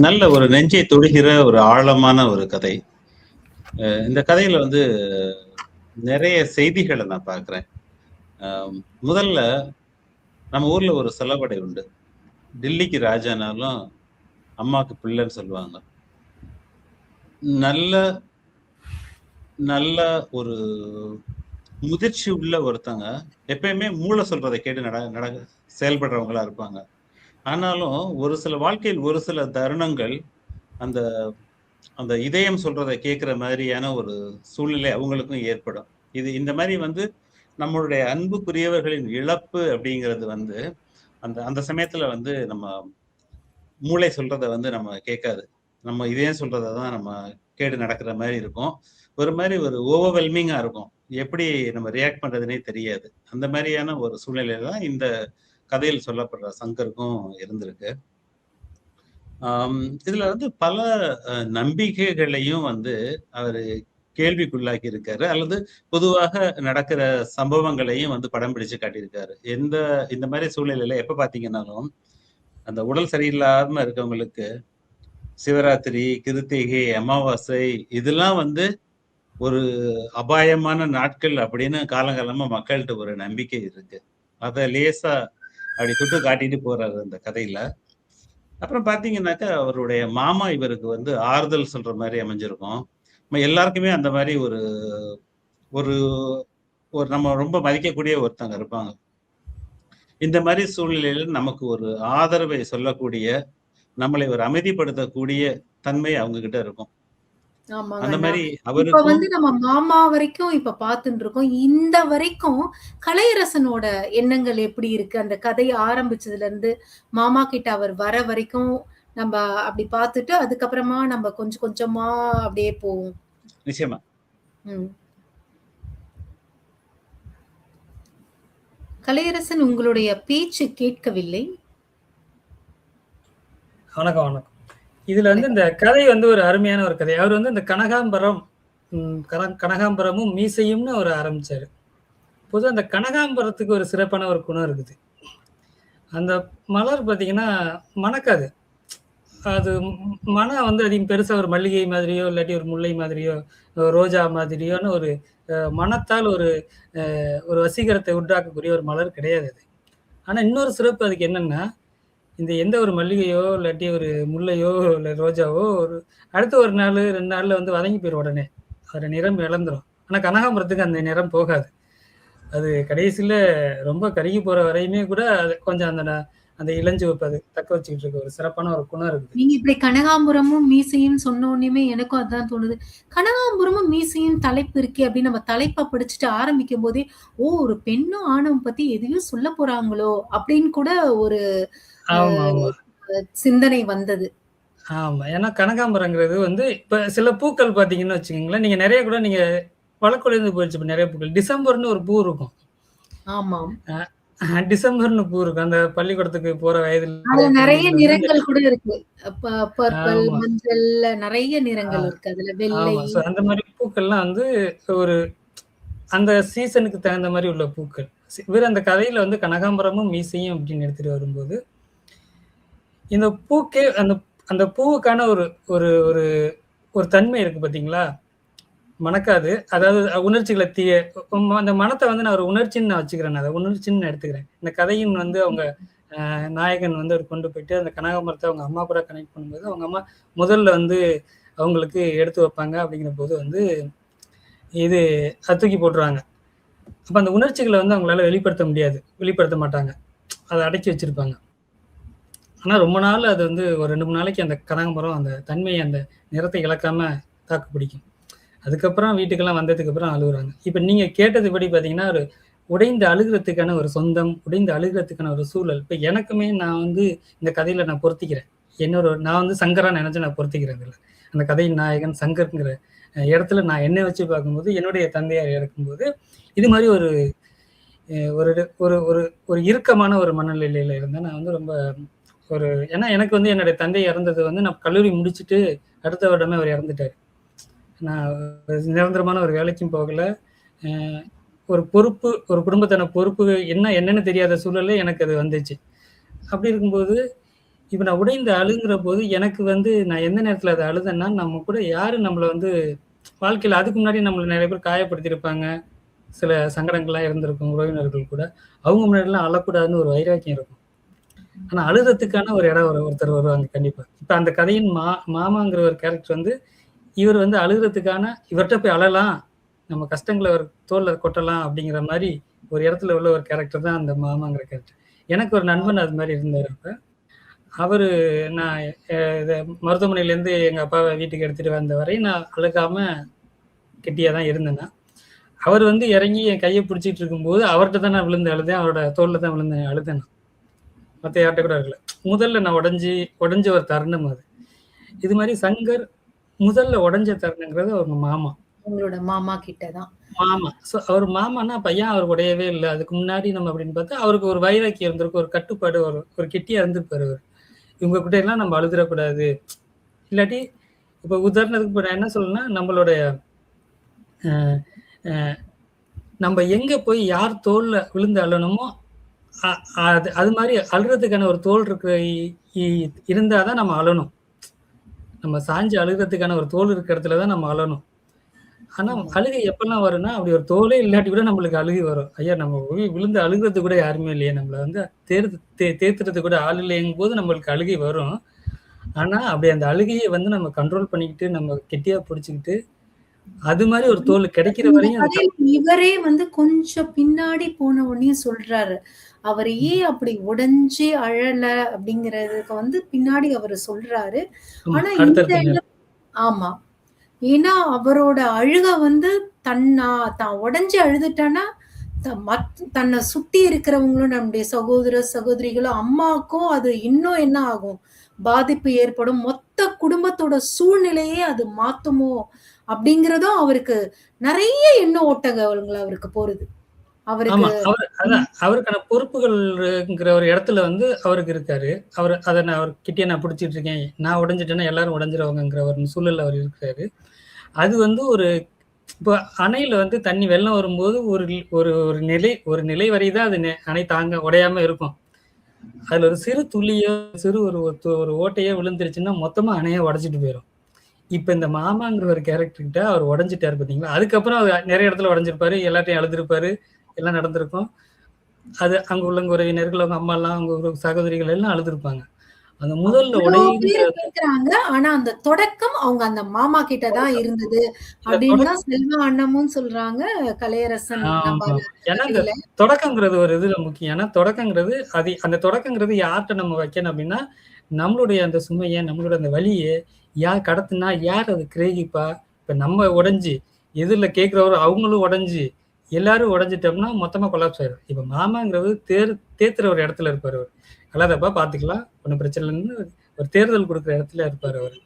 Speaker 2: நல்ல ஒரு நெஞ்சை தொடுகிற ஒரு ஆழமான ஒரு கதை. இந்த கதையில வந்து நிறைய செய்திகளை நான் பார்க்கிறேன். முதல்ல நம்ம ஊர்ல ஒரு செலவடை உண்டு. டில்லிக்கு ராஜானாலும் அம்மாக்கு பிள்ளைன்னு சொல்லுவாங்க. நல்ல நல்ல ஒரு முதிர்ச்சி உள்ள ஒருத்தங்க எப்பயுமே மூளை சொல்றதை கேட்டு செயல்படுறவங்களா இருப்பாங்க. ஆனாலும் ஒரு சில வாழ்க்கையில் ஒரு சில தருணங்கள் அந்த அந்த இதயம் சொல்றதை கேட்கிற மாதிரியான ஒரு சூழ்நிலை அவங்களுக்கும் ஏற்படும். இந்த மாதிரி வந்து நம்மளுடைய அன்புக்குரியவர்களின் இழப்பு அப்படிங்கிறது வந்து அந்த அந்த சமயத்துல வந்து நம்ம மூளை சொல்றதை வந்து நம்ம கேட்காது. நம்ம இதயம் சொல்றதை தான் நம்ம கேட்டு நடக்கிற மாதிரி இருக்கும். ஒரு மாதிரி ஒரு ஓவர்வெல்மிங்கா இருக்கும். எப்படி நம்ம ரியாக்ட் பண்றதுனே தெரியாது. அந்த மாதிரியான ஒரு சூழ்நிலையில தான் இந்த கதையில் சொல்லப்படுற சங்கருக்கும் இருந்திருக்கு. இதுல வந்து பல நம்பிக்கைகளையும் வந்து அவரு கேள்விக்குள்ளாக்கி இருக்காரு. அல்லது பொதுவாக நடக்கிற சம்பவங்களையும் வந்து படம் பிடிச்சு காட்டியிருக்காரு. இந்த மாதிரி சூழ்நிலையில எப்ப பாத்தீங்கன்னாலும் அந்த உடல் சரியில்லாம இருக்கவங்களுக்கு சிவராத்திரி, கிருத்திகை, அமாவாசை இதெல்லாம் வந்து ஒரு அபாயமான நாட்கள் அப்படின்னு காலங்காலமா மக்கள்கிட்ட ஒரு நம்பிக்கை இருக்கு. அத லேசா அப்படி தொட்டு காட்டிட்டு போறாரு அந்த கதையில. அப்புறம் பாத்தீங்கன்னாக்கா அவருடைய மாமா இவருக்கு வந்து ஆறுதல் சொல்ற மாதிரி அமைஞ்சிருக்கும். நம்ம எல்லாருக்குமே அந்த மாதிரி ஒரு ஒரு ஒரு நம்ம ரொம்ப மதிக்கக்கூடிய ஒருத்தங்க இருப்பாங்க. இந்த மாதிரி சூழ்நிலையில நமக்கு ஒரு ஆதரவை சொல்லக்கூடிய, நம்மளை ஒரு அமைதிப்படுத்தக்கூடிய தன்மை அவங்க கிட்ட இருக்கும்.
Speaker 1: ஆமாங்க.
Speaker 2: அந்த மாதிரி
Speaker 1: இப்ப
Speaker 2: அவருக்கும்
Speaker 1: வந்து நம்ம மாமா வரைக்கும் இப்ப பார்த்துட்டு இருக்கோம். இந்த வரைக்கும் கலையரசனோட எண்ணங்கள் எப்படி இருக்கு? அந்த கதை ஆரம்பிச்சதுல இருந்து மாமா கிட்ட அவர் வர வரைக்கும் நம்ப அப்படி பார்த்துட்டு, அதுக்கப்புறமா நம்ம கொஞ்சம் கொஞ்சமா அப்படியே போவோம்.
Speaker 2: நிச்சயமா.
Speaker 1: ம். கலையரசன் உங்களுடைய பேச்சு கேட்கவில்லை.
Speaker 3: வணக்கம், வணக்கம். இதுல வந்து இந்த கதை வந்து ஒரு அருமையான ஒரு கதை. அவர் வந்து இந்த கனகாம்பரமும் மீசையும்னு அவர் ஆரம்பிச்சாரு. பொதுவா அந்த கனகாம்பரத்துக்கு ஒரு சிறப்பான ஒரு குணம் இருக்குது. அந்த மலர் பார்த்தீங்கன்னா மணக்காது. அது மனம் வந்து அதிகம் பெருசா ஒரு மல்லிகை மாதிரியோ, இல்லாட்டி ஒரு முல்லை மாதிரியோ, ரோஜா மாதிரியோன்னு ஒரு மனத்தால் ஒரு ஒரு வசீகரத்தை உண்டாக்கக்கூடிய ஒரு மலர் கிடையாது அது. ஆனா இன்னொரு சிறப்பு அதுக்கு என்னன்னா, இந்த எந்த ஒரு மல்லிகையோ, இல்லாட்டி ஒரு முல்லையோ, இல்ல ரோஜாவோ அடுத்த 1 நாள், 2 நாள்ல வந்து வதங்கி போயிரும் உடனே. அதோட நிறம் இழந்துரும். ஆனா கனகாம்பரத்துக்கு அந்த நிறம் போகாது. அது கடைசியில ரொம்ப கருகி போற வரையுமே கூட அது கொஞ்சம் அந்த இளஞ்சிவப்பு அது தக்க வச்சுக்கிட்டு இருக்க ஒரு சிறப்பான ஒரு குணம் இருக்குது.
Speaker 1: நீங்க இப்படி கனகாம்பரமும், மீசையும் சொன்ன உடனேயுமே எனக்கும் அதான் தோணுது. கனகாம்பரமும், மீசையும் தலைப்பு இருக்கே அப்படின்னு நம்ம தலைப்ப படிச்சுட்டு ஆரம்பிக்கும்போதே, ஓ! ஒரு பெண்ணும், ஆணும் பத்தி எதையோ சொல்லப் போறாங்களோ அப்படின்னு கூட ஒரு
Speaker 3: ஆமா, ஆமா.
Speaker 1: சிந்தனை வந்தது.
Speaker 3: ஆமா. ஏன்னா கனகாம்பரங்கிறது வந்து இப்ப சில பூக்கள் பார்த்தீங்கன்னு வச்சுக்கோங்களேன், நீங்க நெறைய கூட நீங்க வழக்கொழிந்து போயிடுச்சு இப்ப நெறைய பூக்கள். டிசம்பர்ன்னு ஒரு பூ இருக்கும்.
Speaker 1: ஆமாம்.
Speaker 3: டிசம்பர்ன்னு பூ இருக்கும். அந்த பள்ளிக்கூடத்துக்கு போற வயதில்
Speaker 1: அதுல நெறைய
Speaker 3: பிள்ளைகள் வந்து
Speaker 1: நிறங்கள் கூட இருக்கு. பர்பிள்,
Speaker 3: ஆமா,
Speaker 1: மஞ்சள்ல நெறைய
Speaker 3: ஆ,
Speaker 1: நிறங்கள் இருக்கு. அதுல வெள்ளை.
Speaker 3: ஆமா. ஸோ அந்த மாரி பூக்கள்லாம் வந்து ஒரு அந்த சீசனுக்கு தகுந்த மாரி உள்ள பூக்கள். இவரு அந்த கதையில வந்து கனகாம்பரமும், மீசையும் அப்படின்னு எடுத்துட்டு வரும்போது, இந்த பூக்கே அந்த அந்த பூவுக்கான ஒரு ஒரு ஒரு ஒரு தன்மை இருக்கு பார்த்தீங்களா? மணக்காது. அதாவது உணர்ச்சிகள அந்த மனத்த வந்து நான் ஒரு உணர்ச்சின்னு நான் வச்சுக்கிறேன். அத உணர்ச்சின்னு நான் எடுத்துக்கிறேன். இந்த கதையின் வந்து அவங்க நாயகன் வந்து அவர் கொண்டு போயிட்டு அந்த கனகாம்பரத்த அவங்க அம்மா கூட கனெக்ட் பண்ணும்போது, அவங்க அம்மா முதல்ல வந்து அவங்களுக்கு எடுத்து வைப்பாங்க அப்படிங்கிறபோது வந்து, இது தூக்கி போட்டுருவாங்க. அப்ப அந்த உணர்ச்சிகள வந்து அவங்களால வெளிப்படுத்த முடியாது. வெளிப்படுத்த மாட்டாங்க. அத அடக்கி வச்சிருப்பாங்க. ஆனா ரொம்ப நாள் அது வந்து ஒரு 2, 3 நாளைக்கு அந்த கனகாம்பரம் அந்த தன்மைய அந்த நிறத்தை இழக்காம தாக்கு பிடிக்கும். அதுக்கப்புறம் வீட்டுக்கெல்லாம் வந்ததுக்கு அப்புறம் அழுவுறாங்க. இப்ப நீங்க கேட்டதுபடி பார்த்தீங்கன்னா, ஒரு உடைந்து அழுகிறதுக்கான ஒரு சொந்தம், உடைந்து அழுகிறதுக்கான ஒரு சூழல். இப்ப எனக்குமே நான் வந்து இந்த கதையில நான் பொருத்திக்கிறேன். நான் வந்து சங்கரா நினைச்சு நான் பொருத்திக்கிறேன் இதுல. அந்த கதையின் நாயகன் சங்கர்ங்கிற இடத்துல நான் என்னை வச்சு பார்க்கும்போது, என்னுடைய தந்தையார் இறக்கும்போது, இது மாதிரி ஒரு ஒரு ஒரு ஒரு ஒரு இறுக்கமான ஒரு மனநிலையில இருந்தேன். நான் வந்து ரொம்ப ஏன்னா எனக்கு வந்து என்னுடைய தந்தை இறந்தது வந்து நான் கல்லூரி முடிச்சுட்டு அடுத்த வருடமே அவர் இறந்துட்டாரு. நான் நிரந்தரமான ஒரு வேலைக்கும் போகல. ஒரு பொறுப்பு, ஒரு குடும்பத்தான பொறுப்பு என்னன்னு தெரியாத சூழல்ல எனக்கு அது வந்துச்சு. அப்படி இருக்கும்போது இப்ப நான் உடைந்து அழுங்குற போது எனக்கு வந்து நான் எந்த நேரத்துல அதை அழுதேன்னா, நம்ம கூட யாரு நம்மள வந்து வாழ்க்கையில அதுக்கு முன்னாடி நம்மள நிறைய பேர் காயப்படுத்தியிருப்பாங்க. சில சங்கடங்கள்லாம் இருந்திருக்கும் உறவினர்கள் கூட. அவங்க முன்னாடிலாம் அழக்கூடாதுன்னு ஒரு வைராக்கியம் இருக்கும். ஆனா அழுறதுக்கான ஒரு இடம் ஒருத்தர் வருவாங்க கண்டிப்பா. இப்ப அந்த கதையின் மாமாங்கிற ஒரு கேரக்டர் வந்து இவர் வந்து அழுகிறதுக்கான இவர்கிட்ட போய் அழலாம், நம்ம கஷ்டங்களை ஒரு தோல்ல கொட்டலாம் அப்படிங்கிற மாதிரி ஒரு இடத்துல உள்ள ஒரு கேரக்டர் தான் அந்த மாமாங்கிற கேரக்டர். எனக்கு ஒரு நண்பன் அது மாதிரி இருந்தார். அப்ப அவரு நான் மருத்துவமனையிலேருந்து எங்க அப்பாவை வீட்டுக்கு எடுத்துட்டு வந்த வரை நான் அழுகாம கெட்டியா தான் இருந்தேன்னா, அவர் வந்து இறங்கி என் கையை பிடிச்சிட்டு இருக்கும்போது அவர்கிட்ட தான் நான் விழுந்து அழுதேன். அவரோட தோல்ல தான் விழுந்து அழுதேன். மற்ற யார்கிட்ட கூட இருக்கல. முதல்ல நான் உடஞ்ச ஒரு தருணம் அது. இது மாதிரி சங்கர் முதல்ல உடஞ்ச தருணங்கிறது அவங்க மாமா.
Speaker 1: உங்களோட மாமா கிட்டதான்.
Speaker 3: மாமா. அவர் மாமானா பையன் அவர் உடையவே இல்லை. அதுக்கு முன்னாடி நம்ம அப்படின்னு பார்த்தா அவருக்கு ஒரு வைராக்கியம் இருந்திருக்கு, ஒரு கட்டுப்பாடு, ஒரு கெட்டியா இருந்திருப்பாரு அவர். இவங்க கிட்ட எல்லாம் நம்ம அழுதுறக்கூடாது. இல்லாட்டி இப்ப உதாரணத்துக்கு இப்ப நான் என்ன சொல்லணும்னா, நம்மளுடைய நம்ம எங்க போய் யார் தோல்ல விழுந்து அழணுமோ அது மாதிரி அழுறதுக்கான ஒரு தோல் இருந்தாதான் நம்ம அழணும். நம்ம சாஞ்சு அழுகிறதுக்கான ஒரு தோல் இருக்கிற இடத்துலதான் நம்ம அழணும். ஆனா அழுகை எப்பெல்லாம் வரும்னா, அப்படி ஒரு தோலே இல்லாட்டி கூட நம்மளுக்கு அழுகை வரும். ஐயா நம்ம விழுந்து அழுகிறது கூட யாருமே இல்லையே, நம்மள வந்து தேத்துறது கூட ஆள் இல்லைங்கும் போது நம்மளுக்கு அழுகை வரும். ஆனா அப்படி அந்த அழுகையை வந்து நம்ம கண்ட்ரோல் பண்ணிக்கிட்டு நம்ம கெட்டியா பிடிச்சுக்கிட்டு அது மாதிரி ஒரு தோல் கிடைக்கிற வரையும்
Speaker 1: இவரே வந்து கொஞ்சம் பின்னாடி போன உடனே சொல்றாரு, அவர் ஏன் அப்படி உடைஞ்சே அழல அப்படிங்கறதுக்கு வந்து பின்னாடி அவர் சொல்றாரு. ஆனா ஆமா, ஏன்னா அவரோட அழுக வந்து தான் உடைஞ்சு அழுதுட்டானா தன்னை சுட்டி இருக்கிறவங்களும் நம்முடைய சகோதர சகோதரிகளும் அம்மாவுக்கும் அது இன்னும் என்ன ஆகும், பாதிப்பு ஏற்படும். மொத்த குடும்பத்தோட சூழ்நிலையே அது மாத்துமோ அப்படிங்கறதும் அவருக்கு நிறைய எண்ண ஓட்டங்கள் அவருக்கு போறது.
Speaker 3: அவருக்கான பொறுப்புகள்ங்கிற ஒரு இடத்துல வந்து அவருக்கு இருக்காரு. அதை நான் அவர் கிட்டே நான் பிடிச்சிட்டு இருக்கேன், நான் உடைஞ்சிட்டேன்னா எல்லாரும் உடைஞ்சிருவாங்கிற ஒரு சூழல்ல அவர் இருக்காரு. அது வந்து இப்போ அணையில வந்து தண்ணி வெள்ளம் வரும்போது ஒரு நிலை வரைதான் அது அணை தாங்க உடையாம இருக்கும். அதுல ஒரு சிறு துளியோ சிறு ஒரு ஓட்டையோ விழுந்துருச்சுன்னா மொத்தமா அணைய உடைச்சிட்டு போயிடும். இப்ப இந்த மாமாங்கிற ஒரு கேரக்டர் கிட்ட அவர் உடைஞ்சிட்டாரு பாத்தீங்களா. அதுக்கப்புறம் அவர் நிறைய இடத்துல உடைஞ்சிருப்பாரு, எல்லாத்தையும் அழுதுருப்பாரு, எல்லாம் நடந்திருக்கும். அது அங்க உள்ளவங்க உறவினர்கள், அவங்க அம்மா எல்லாம், அவங்க சகோதரிகள் எல்லாம் அழுதுருப்பாங்க. அந்த முதல்ல
Speaker 1: உடைக்கிறாங்க. ஆனா அந்த தொடக்கம் அவங்க அந்த மாமா கிட்டதான் இருந்தது அப்படின்னு செல்வா அண்ணமும் சொல்றாங்க, கலையரசன்.
Speaker 3: ஏன்னா இந்த தொடக்கங்கிறது ஒரு இதுல முக்கியம். ஏன்னா தொடக்கங்கிறது அந்த தொடக்கங்கிறது யார்கிட்ட நம்ம வைக்கணும் அப்படின்னா, நம்மளுடைய அந்த சுமையை, நம்மளோட அந்த வலியை யார் கடத்துனா யார் அது கிரகிப்பா. இப்ப நம்ம உடைஞ்சு எதிரில கேட்கிறவரும் அவங்களும் உடைஞ்சு எல்லாரும் உடைஞ்சிட்டோம்னா மொத்தமா கொலாப்ஸ் ஆயிடும். இப்ப மாமாங்கிறது தேத்துற ஒரு இடத்துல இருப்பாரு. அவர் அல்லாதப்பா பாத்துக்கலாம், ஒன்னும் பிரச்சனை இல்லைன்னு ஒரு தேர்தல் கொடுக்குற இடத்துல இருப்பாரு. அவர்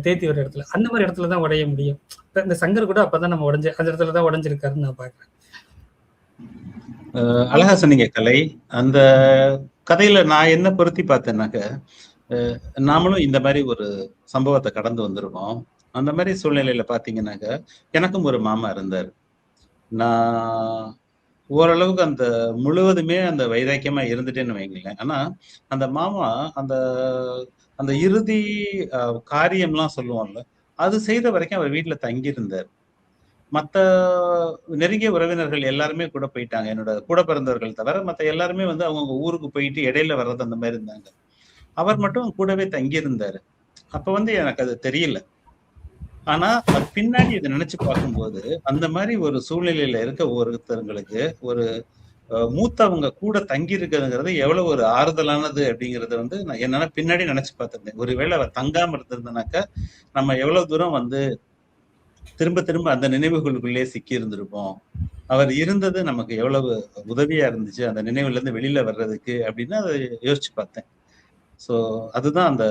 Speaker 3: தேத்தி ஒரு இடத்துல, அந்த மாதிரி இடத்துலதான் உடைய முடியும். இந்த சங்கர் கூட அப்பதான் நம்ம அந்த இடத்துலதான் உடைஞ்சிருக்காருன்னு நான் பாக்குறேன்.
Speaker 2: அழகா சொன்னீங்க கலை. அந்த கதையில நான் என்ன பொருத்தி பார்த்தேன்னாக்க, நாமளும் இந்த மாதிரி ஒரு சம்பவத்தை கடந்து வந்திருக்கோம். அந்த மாதிரி சூழ்நிலையில பாத்தீங்கன்னாக்க, எனக்கும் ஒரு மாமா இருந்தார். நான் ஓரளவுக்கு அந்த முழுவதுமே அந்த வைராக்கியமா இருந்துட்டேன்னு வைங்களேன். ஆனா அந்த மாமா அந்த இறுதி காரியம்லாம் சொல்லுவோம்ல, அது செய்த வரைக்கும் அவர் வீட்டுல தங்கியிருந்தார். மத்த நெருங்கிய உறவினர்கள் எல்லாருமே கூட போயிட்டாங்க. என்னோட கூட பிறந்தவர்கள் தவிர மத்த எல்லாருமே வந்து அவங்க ஊருக்கு போயிட்டு இடையில வர்றது அந்த மாதிரி இருந்தாங்க. அவர் மட்டும் கூடவே தங்கியிருந்தாரு. அப்ப வந்து எனக்கு அது தெரியல. ஆனா அது பின்னாடி இதை நினைச்சு பார்க்கும்போது அந்த மாதிரி ஒரு சூழ்நிலையில இருக்க ஒருத்தவங்களுக்கு ஒரு மூத்தவங்க கூட தங்கி இருக்கிறதுங்கிறது எவ்வளவு ஒரு ஆறுதலானது அப்படிங்கறத வந்து நான் என்னால பின்னாடி நினைச்சு பார்த்திருந்தேன். ஒருவேளை அவர் தங்காம இருந்திருந்தனாக்கா நம்ம எவ்வளவு தூரம் வந்து திரும்ப திரும்ப அந்த நினைவுகளுக்குள்ளே சிக்கி இருந்திருப்போம். அவர் இருந்தது நமக்கு எவ்வளவு உதவியா இருந்துச்சு அந்த நினைவுல இருந்து வெளியில வர்றதுக்கு அப்படின்னு அதை யோசிச்சு பார்த்தேன். சோ அதுதான் அந்த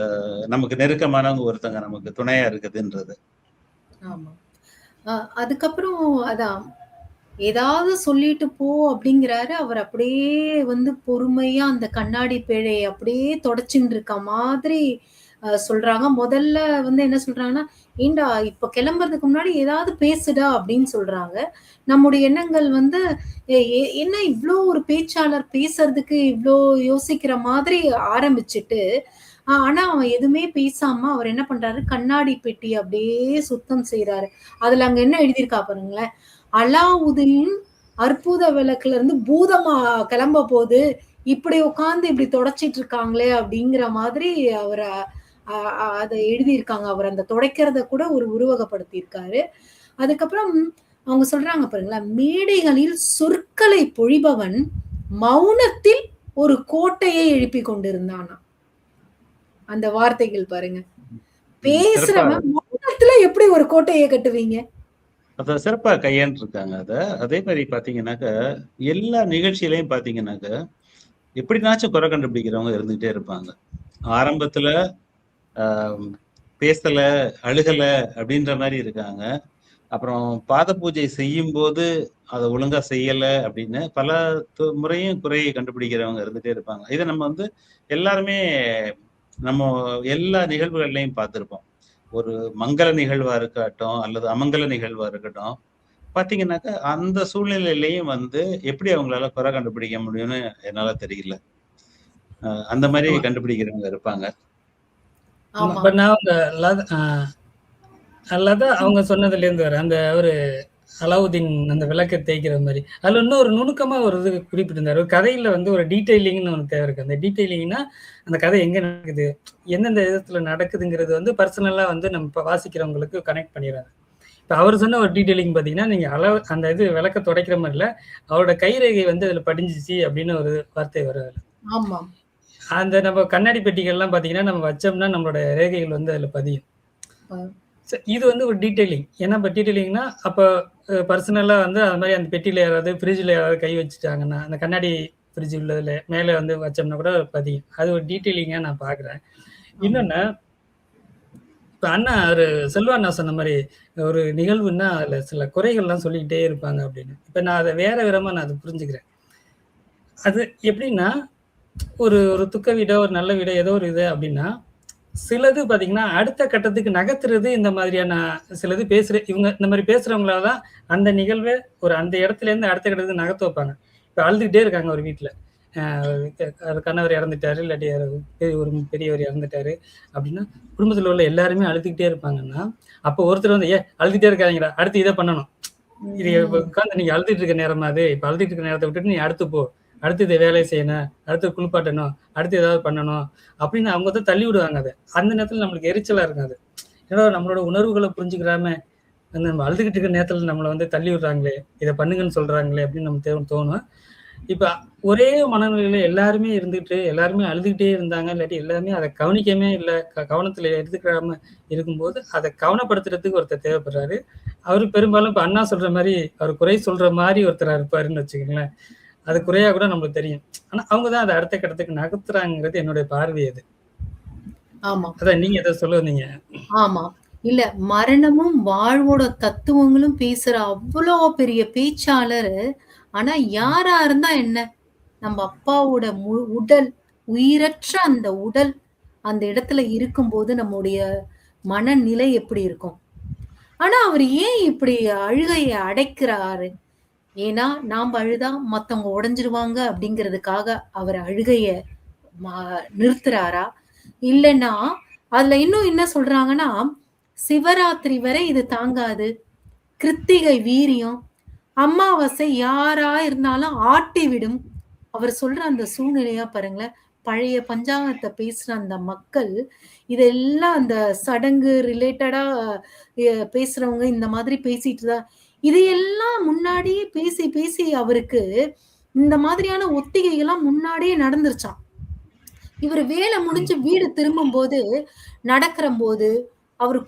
Speaker 2: நமக்கு நெருக்கமானவங்க ஒருத்தங்க நமக்கு துணையா இருக்குதுன்றது.
Speaker 1: ஆமா. அதுக்கப்புறம் அதான் ஏதாவது சொல்லிட்டு போ அப்படிங்கிறாரு. அவர் அப்படியே வந்து பொறுமையா அந்த கண்ணாடி பேழைய அப்படியே தொடச்சுண்டு இருக்க மாதிரி சொல்றாங்க. முதல்ல வந்து என்ன சொல்றாங்கன்னா, "ஏன்டா இப்ப கிளம்புறதுக்கு முன்னாடி ஏதாவது பேசுடா" அப்படின்னு சொல்றாங்க. நம்முடைய எண்ணங்கள் வந்து என்ன இவ்ளோ ஒரு பேச்சாளர் பேசுறதுக்கு இவ்ளோ யோசிக்கிற மாதிரி ஆரம்பிச்சுட்டு, ஆனா அவன் எதுவுமே பேசாம அவர் என்ன பண்றாரு, கண்ணாடி பெட்டிய அப்படியே சுத்தம் செய்றாரு. அதுல அங்க என்ன எழுதியிருக்கா பாருங்களேன். அலாவுதீன் அற்புத விளக்குல இருந்து பூதமா கிளம்ப போது, இப்படி உட்கார்ந்து இப்படி தொடச்சிட்டு இருக்காங்களே அப்படிங்கிற மாதிரி அவர அத எழுதியிருக்காங்க. அவர் அந்த துடைக்கிறத கூட ஒரு உருவகப்படுத்தியிருக்காரு. அதுக்கப்புறம் அவங்க சொல்றாங்க பாருங்களேன், மேடைகளில் சொற்களை பொழிபவன் மௌனத்தில் ஒரு கோட்டையை எழுப்பிக் கொண்டிருந்தானாம். அந்த வார்த்தைகள் பாருங்க. பேசுறவன் மௌனத்துல எப்படி ஒரு கோட்டையை கட்டுவீங்க?
Speaker 2: அத சிறப்பா கையாண்டுருக்காங்க அத. அதே மாரி பார்த்தீங்கன்னாக்க, எல்லா நிகழ்ச்சியிலயும் பார்த்தீங்கன்னாக்க, எப்படினாச்சும் குறை கண்டுபிடிக்கிறவங்க இருந்துகிட்டே இருப்பாங்க. ஆரம்பத்துல அ பேசல, அழுகல அப்படின்ற மாரி இருக்காங்க. அப்புறம் பாத பூஜை செய்யும்போது அத ஒழுங்கா செய்யல அப்படின்னு பல முறையும் குறையை கண்டுபிடிக்கிறவங்க இருந்துட்டே இருப்பாங்க. இத நம்ம வந்து எல்லாருமே நம்ம எல்லா நிகழ்வுகள்லயும் பார்த்திருப்போம். ஒரு மங்கள நிகழ்வா இருக்கட்டும், அல்லது அமங்கல நிகழ்வா இருக்கட்டும், பார்த்தீங்கன்னாக்கா, அந்த சூழ்நிலையிலயும் வந்து எப்படி அவங்களால குறை கண்டுபிடிக்க முடியும்னு என்னால தெரியல. அந்த மாரி
Speaker 3: ஆமா.
Speaker 2: கண்டுபிடிக்கிறவங்க இருப்பாங்க.
Speaker 1: ஆமா.
Speaker 3: பட் நான் அவங்க லதா அவங்க சொன்னதுலேருந்து வரேன். அந்த ஒரு அலாவுதீன் அந்த விளக்க தேய்க்கிற மாரி. அதுல இன்னொரு நுணுக்கமா ஒரு இது குறிப்பிட்டிருந்தாரு. ஒரு கதையில வந்து ஒரு டீட்டெயிலிங்ன்னு ஒண்ணு தேவை இருக்கு. அந்த டீட்டெயிலிங்னா, அந்த கதை எங்க நடக்குது? எந்தெந்த விதத்துல நடக்குதுங்கிறது வந்து பர்சனலா வந்து நம்ம இப்ப வாசிக்கிறவங்களுக்கு கனெக்ட் பண்ணிறாங்க. இப்ப அவரு சொன்ன ஒரு டீட்டெயிலிங் பார்த்தீங்கன்னா, நீங்க அந்த இது விளக்க துடைக்கிற மாரி இல்ல. அவரோட கைரேகை வந்து அதுல படிஞ்சுச்சு அப்படின்னு ஒரு வார்த்தை வரும் அதுல.
Speaker 1: ஆமா.
Speaker 3: அந்த நம்ம கண்ணாடி பெட்டிகள்லாம் பார்த்தீங்கன்னா, நம்ம வச்சோம்னா நம்மளோட ரேகைகள் வந்து அதுல பதியும். இது வந்து ஒரு டீட்டெயிலிங். ஏன்னா இப்ப டீட்டெயிலிங்னா, அப்ப பர்சனலா வந்து அது மாரி அந்த பெட்டியில யாராவது ஃப்ரிட்ஜ்ல யாராவது கை வச்சுட்டாங்கன்னா, அந்த கண்ணாடி ஃப்ரிட்ஜ் உள்ளதுல மேல வந்து வச்சோம்னா கூட பதியும். அது ஒரு டீட்டெயிலிங்கா நான் பார்க்குறேன். இன்னொன்னு, இப்ப அண்ணா செல்வா அண்ணா சொன்ன மாரி, ஒரு நிகழ்வுன்னா அதுல சில குறைகள்லாம் சொல்லிக்கிட்டே இருப்பாங்க அப்படின்னு. இப்ப நான் அத வேற விதமா நான் அத புரிஞ்சுக்கிறேன். அது எப்படின்னா, ஒரு ஒரு துக்க வீடோ, ஒரு நல்ல வீடோ ஏதோ ஒரு இது அப்படின்னா, சிலது பார்த்தீங்கன்னா, அடுத்த கட்டத்துக்கு நகர்த்துறது இந்த மாதிரியான சிலது இவங்க இந்த மாரி பேசுறவங்களால தான் அந்த நிகழ்வ அந்த இடத்துலேருந்து அடுத்த கட்டத்துக்கு நகர்த்த வைப்பாங்க. இப்ப அழுதுகிட்டே இருக்காங்க ஒரு வீட்ல. கணவர் இறந்துட்டாரு, இல்லாட்டி ஒரு பெரியவர் இறந்துட்டாரு அப்படின்னா, குடும்பத்துல உள்ள எல்லாருமே அழுதுகிட்டே இருப்பாங்கன்னா, அப்போ ஒருத்தர் வந்து, அழுதுகிட்டே இருக்காதீங்கடா, அடுத்து இத பண்ணணும். இது உட்கார்ந்து நீங்க அழுதுட்டு இருக்க நேரமா அது? இப்ப அழுதுட்டு இருக்க நேரத்த விட்டுட்டு நீ அடுத்து போ. அடுத்து இத வேலைய செய்யணும். அடுத்து குளிப்பாட்டணும். அடுத்து ஏதாவது பண்ணணும். அப்படின்னு அவங்க வந்து தள்ளி விடுவாங்க அத. அந்த நேரத்துல நம்மளுக்கு எரிச்சலா இருக்கும் அது. ஏன்னா நம்மளோட உணர்வுகள புரிஞ்சுக்கிறாம, நம்ம அழுதுகிட்டு இருக்க நேரத்துல நம்மள வந்து தள்ளி விடுறாங்களே, இத பண்ணுங்கன்னு சொல்றாங்களே அப்படின்னு நமக்கு தோணும். இப்ப ஒரே மனநிலையில எல்லாருமே இருந்துட்டு, எல்லாருமே அழுதுகிட்டே இருந்தாங்க. இல்லாட்டி எல்லாருமே அத கவனிக்கவே இல்ல. கவனத்துல எடுத்துக்காம இருக்கும்போது, அத கவனப்படுத்துறதுக்கு ஒருத்தர் தேவைப்படுறாரு. அவரு பெரும்பாலும் இப்ப அண்ணா சொல்ற மாரி, அவரு குறை சொல்ற மாரி ஒருத்தரா இருப்பாருன்னு வச்சுக்கங்களேன். அது குறையா கூட நம்மளுக்கு தெரியும். ஆனா அவங்க தான் அத அடுத்த கட்டத்துக்கு நகர்த்துறாங்கங்கிறது என்னுடைய பார்வை அது.
Speaker 1: ஆமா.
Speaker 3: அதான் நீங்க எத சொல்ல வந்தீங்க?
Speaker 1: ஆமா. இல்ல மரணமும் வாழ்வோட தத்துவங்களும் பேசுற அவ்ளோ பெரிய பேச்சாளரு, ஆனா யாரா இருந்தா என்ன? நம்ம அப்பாவோட உடல், உயிரற்ற அந்த உடல் அந்த இடத்துல இருக்கும்போது நம்முடைய மனநிலை எப்படி இருக்கும்? ஆனா அவரு ஏன் இப்படி அழுகைய அடைக்கிறாரு? ஏன்னா, நாம அழுதா மத்தவங்க உடைஞ்சிருவாங்க அப்படிங்கிறதுக்காக அவர் அழுகைய ம நிறுத்துறாரா? இல்லன்னா, அதுல இன்னும் என்ன சொல்றாங்கன்னா, சிவராத்திரி வரை இது தாங்காது. கிருத்திகை வீரியம், அமாவாசை யாரா இருந்தாலும் ஆட்டிவிடும். அவர் சொல்ற அந்த சூழ்நிலையா பாருங்களேன். பழைய பஞ்சாங்கத்த பேசுற அந்த மக்கள், இதெல்லாம் அந்த சடங்கு ரிலேட்டடா பேசுறவங்க இந்த மாதிரி பேசிட்டு தான் இதையெல்லாம் முன்னாடியே பேசி, பேசி அவருக்கு இந்த மாதிரியான ஒத்திகைகள்லாம் முன்னாடியே நடந்துருச்சாம். இவரு வேலை முடிஞ்சு வீடு திரும்பும்போது, நடக்கிறம்போது, அவரு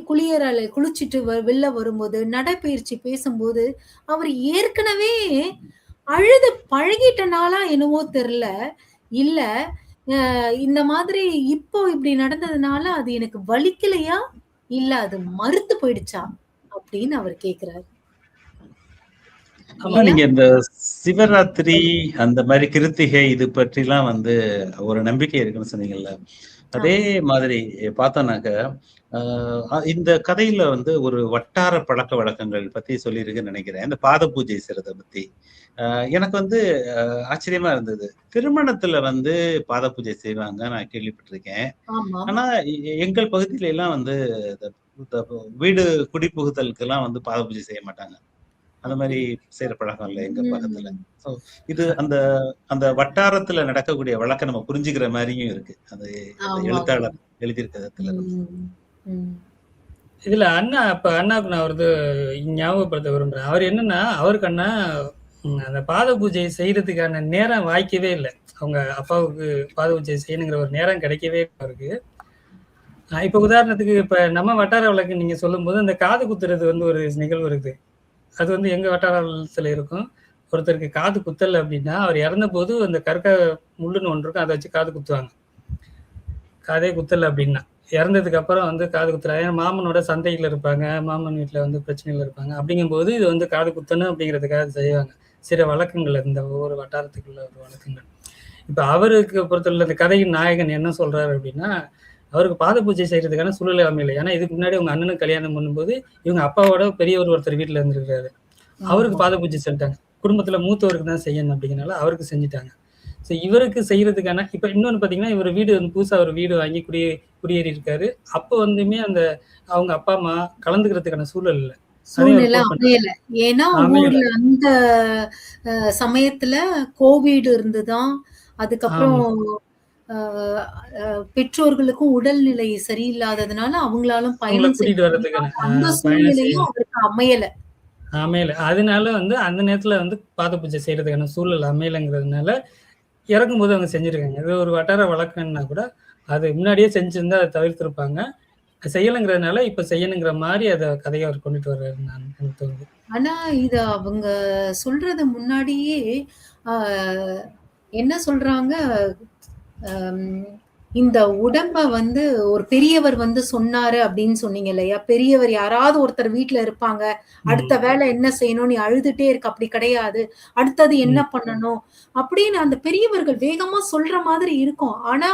Speaker 1: குளியலறை குளிச்சுட்டு வெளில வரும்போது, நடைப்பயிற்சி பேசும்போது, அவரு ஏற்கனவே அழுது பழகிட்டனாலா என்னவோ தெரியல. இல்ல, இந்த மாதிரி இப்போ இப்படி நடந்ததுனால அது எனக்கு வலிக்கலையா? இல்ல அது மறுத்து போயிடுச்சா? அப்படின்னு அவர் கேட்கிறாரு.
Speaker 3: ஆமா.
Speaker 2: நீங்க இந்த சிவராத்திரி அந்த மாதிரி கிருத்திகை இது பற்றிலாம் வந்து ஒரு நம்பிக்கை இருக்குன்னு சொன்னீங்கல்ல. அதே மாதிரி பார்த்தோம்னாக்க, இந்த கதையில வந்து ஒரு வட்டார பழக்கவழக்கங்கள் பத்தி சொல்லியிருக்குன்னு நினைக்கிறேன். இந்த பாத பூஜை செய்றத பத்தி. எனக்கு வந்து ஆச்சரியமா இருந்தது. திருமணத்துல வந்து பாத பூஜை செய்வாங்க. நான் கேள்விப்பட்டிருக்கேன்.
Speaker 1: ஆமாம்.
Speaker 2: ஆனா எங்கள் பகுதியில எல்லாம் வந்து இந்த இந்த வீடு குடிபுகுதலுக்கெல்லாம் வந்து பாத பூஜை செய்ய மாட்டாங்க. அந்த மாரி செய்ற பழக்கம் இல்ல எங்க பக்கத்துல. ஸோ இது அந்த அந்த வட்டாரத்துல நடக்கக்கூடிய வழக்கம் நம்ம புரிஞ்சுக்கிற மாரியும் இருக்கு. அது அந்த எழுத்தாளர் எழுதியிருக்க விதத்துல இருந்து.
Speaker 3: இதுல அண்ணாவுக்கு நான் ஒரு ஞாபகப்படுத்த விரும்புறேன். அவர் என்னன்னா, அவருக்கு அண்ணா அந்த பாத பூஜை செய்யறதுக்கான நேரம் வாய்க்கவே இல்லை. அவங்க அப்பாவுக்கு பாத பூஜை செய்யணுங்கிற ஒரு நேரம் கிடைக்கவே அவருக்கு. இப்ப உதாரணத்துக்கு இப்ப நம்ம வட்டார வழக்கு நீங்க சொல்லும் போது அந்த காது குத்துறது வந்து ஒரு நிகழ்வு இருக்குது. அது வந்து எங்க வட்டாரத்துல இருக்கும். ஒருத்தருக்கு காது குத்தல் அப்படின்னா அவர் இறந்த போது அந்த கற்க முள்ளுன்னு ஒன்று இருக்கும், அதை வச்சு காது குத்துவாங்க. காதே குத்தல் அப்படின்னா இறந்ததுக்கு அப்புறம் வந்து காது குத்துறாங்க. ஏன்னா மாமனோட சந்தையில் இருப்பாங்க, மாமன் வீட்டில் வந்து பிரச்சனைகள் இருப்பாங்க. அப்படிங்கும்போது இது வந்து காது குத்தணும் அப்படிங்கிறதுக்காக செய்வாங்க. சில வழக்கங்கள் இந்த ஒவ்வொரு வட்டாரத்துக்குள்ள ஒரு வழக்கங்கள். இப்ப அவருக்கு பொறுத்தவரை இந்த கதையின் நாயகன் என்ன சொல்றாரு அப்படின்னா, அவருக்கு பாத பூஜை செய்யறதுக்கான சூழ்நிலை அமையலை. ஏன்னா இதுக்கு முன்னாடி உங்க அண்ணனுக்கு கல்யாணம் பண்ணும்போது இவங்க அப்பாவோட பெரியவர் ஒருத்தர் வீட்டுல இருந்திருக்காரு. அவருக்கு பாத பூஜை செஞ்சுட்டாங்க. குடும்பத்துல மூத்தவருக்கு தான் செய்யணும் அப்படிங்கிறனால அவருக்கு செஞ்சுட்டாங்க. ஸோ இவருக்கு செய்யறதுக்கான இப்ப இன்னொன்னு பாத்தீங்கன்னா, இவர் வீடு வந்து புதுசா ஒரு வீடு வாங்கி குடியேறி இருக்காரு. அப்ப வந்துமே அந்த அவங்க அப்பா அம்மா கலந்துக்கிறதுக்கான சூழல் இல்லை.
Speaker 1: சூழ்நிலை அமையல. ஏன்னா ஊர்ல அந்த சமயத்துல கோவிட் இருந்துதான். அதுக்கப்புறம் பெற்றோர்களுக்கும் உடல்நிலை சரியில்லாததுனால அவங்களாலும் பயணம் அந்த சூழ்நிலையும் அவருக்கு அமையல.
Speaker 3: அதனால வந்து அந்த நேரத்துல வந்து பாத பூஜை செய்யறதுக்கான சூழல் அமையலைங்கிறதுனால இறக்கும்போது அவங்க செஞ்சிருக்காங்க. இது ஒரு வட்டார வழக்கம்னா கூட அது முன்னாடியே செஞ்சிருந்தா அதை தவிர்த்திருப்பாங்க. செய்யலைங்கிறதுனால இப்ப செய்யணுங்கிற மாதிரி அதை கதையை அவர் கொண்டுட்டு வர்றாரு நான் தோணுது.
Speaker 1: ஆனா இது அவங்க சொல்றது முன்னாடியே என்ன சொல்றாங்க, இந்த உடம்ப வந்து ஒரு பெரியவர் வந்து சொன்னாரு அப்படின்னு சொன்னீங்க இல்லையா? பெரியவர் யாராவது ஒருத்தர் வீட்டுல இருப்பாங்க. அடுத்த வேலை என்ன செய்யணும்? நீ அழுதுட்டே இருக்க. அப்படி கிடையாது. அடுத்தது என்ன பண்ணணும்? அப்படின்னு அந்த பெரியவர்கள் வேகமா சொல்ற மாதிரி இருக்கும். ஆனா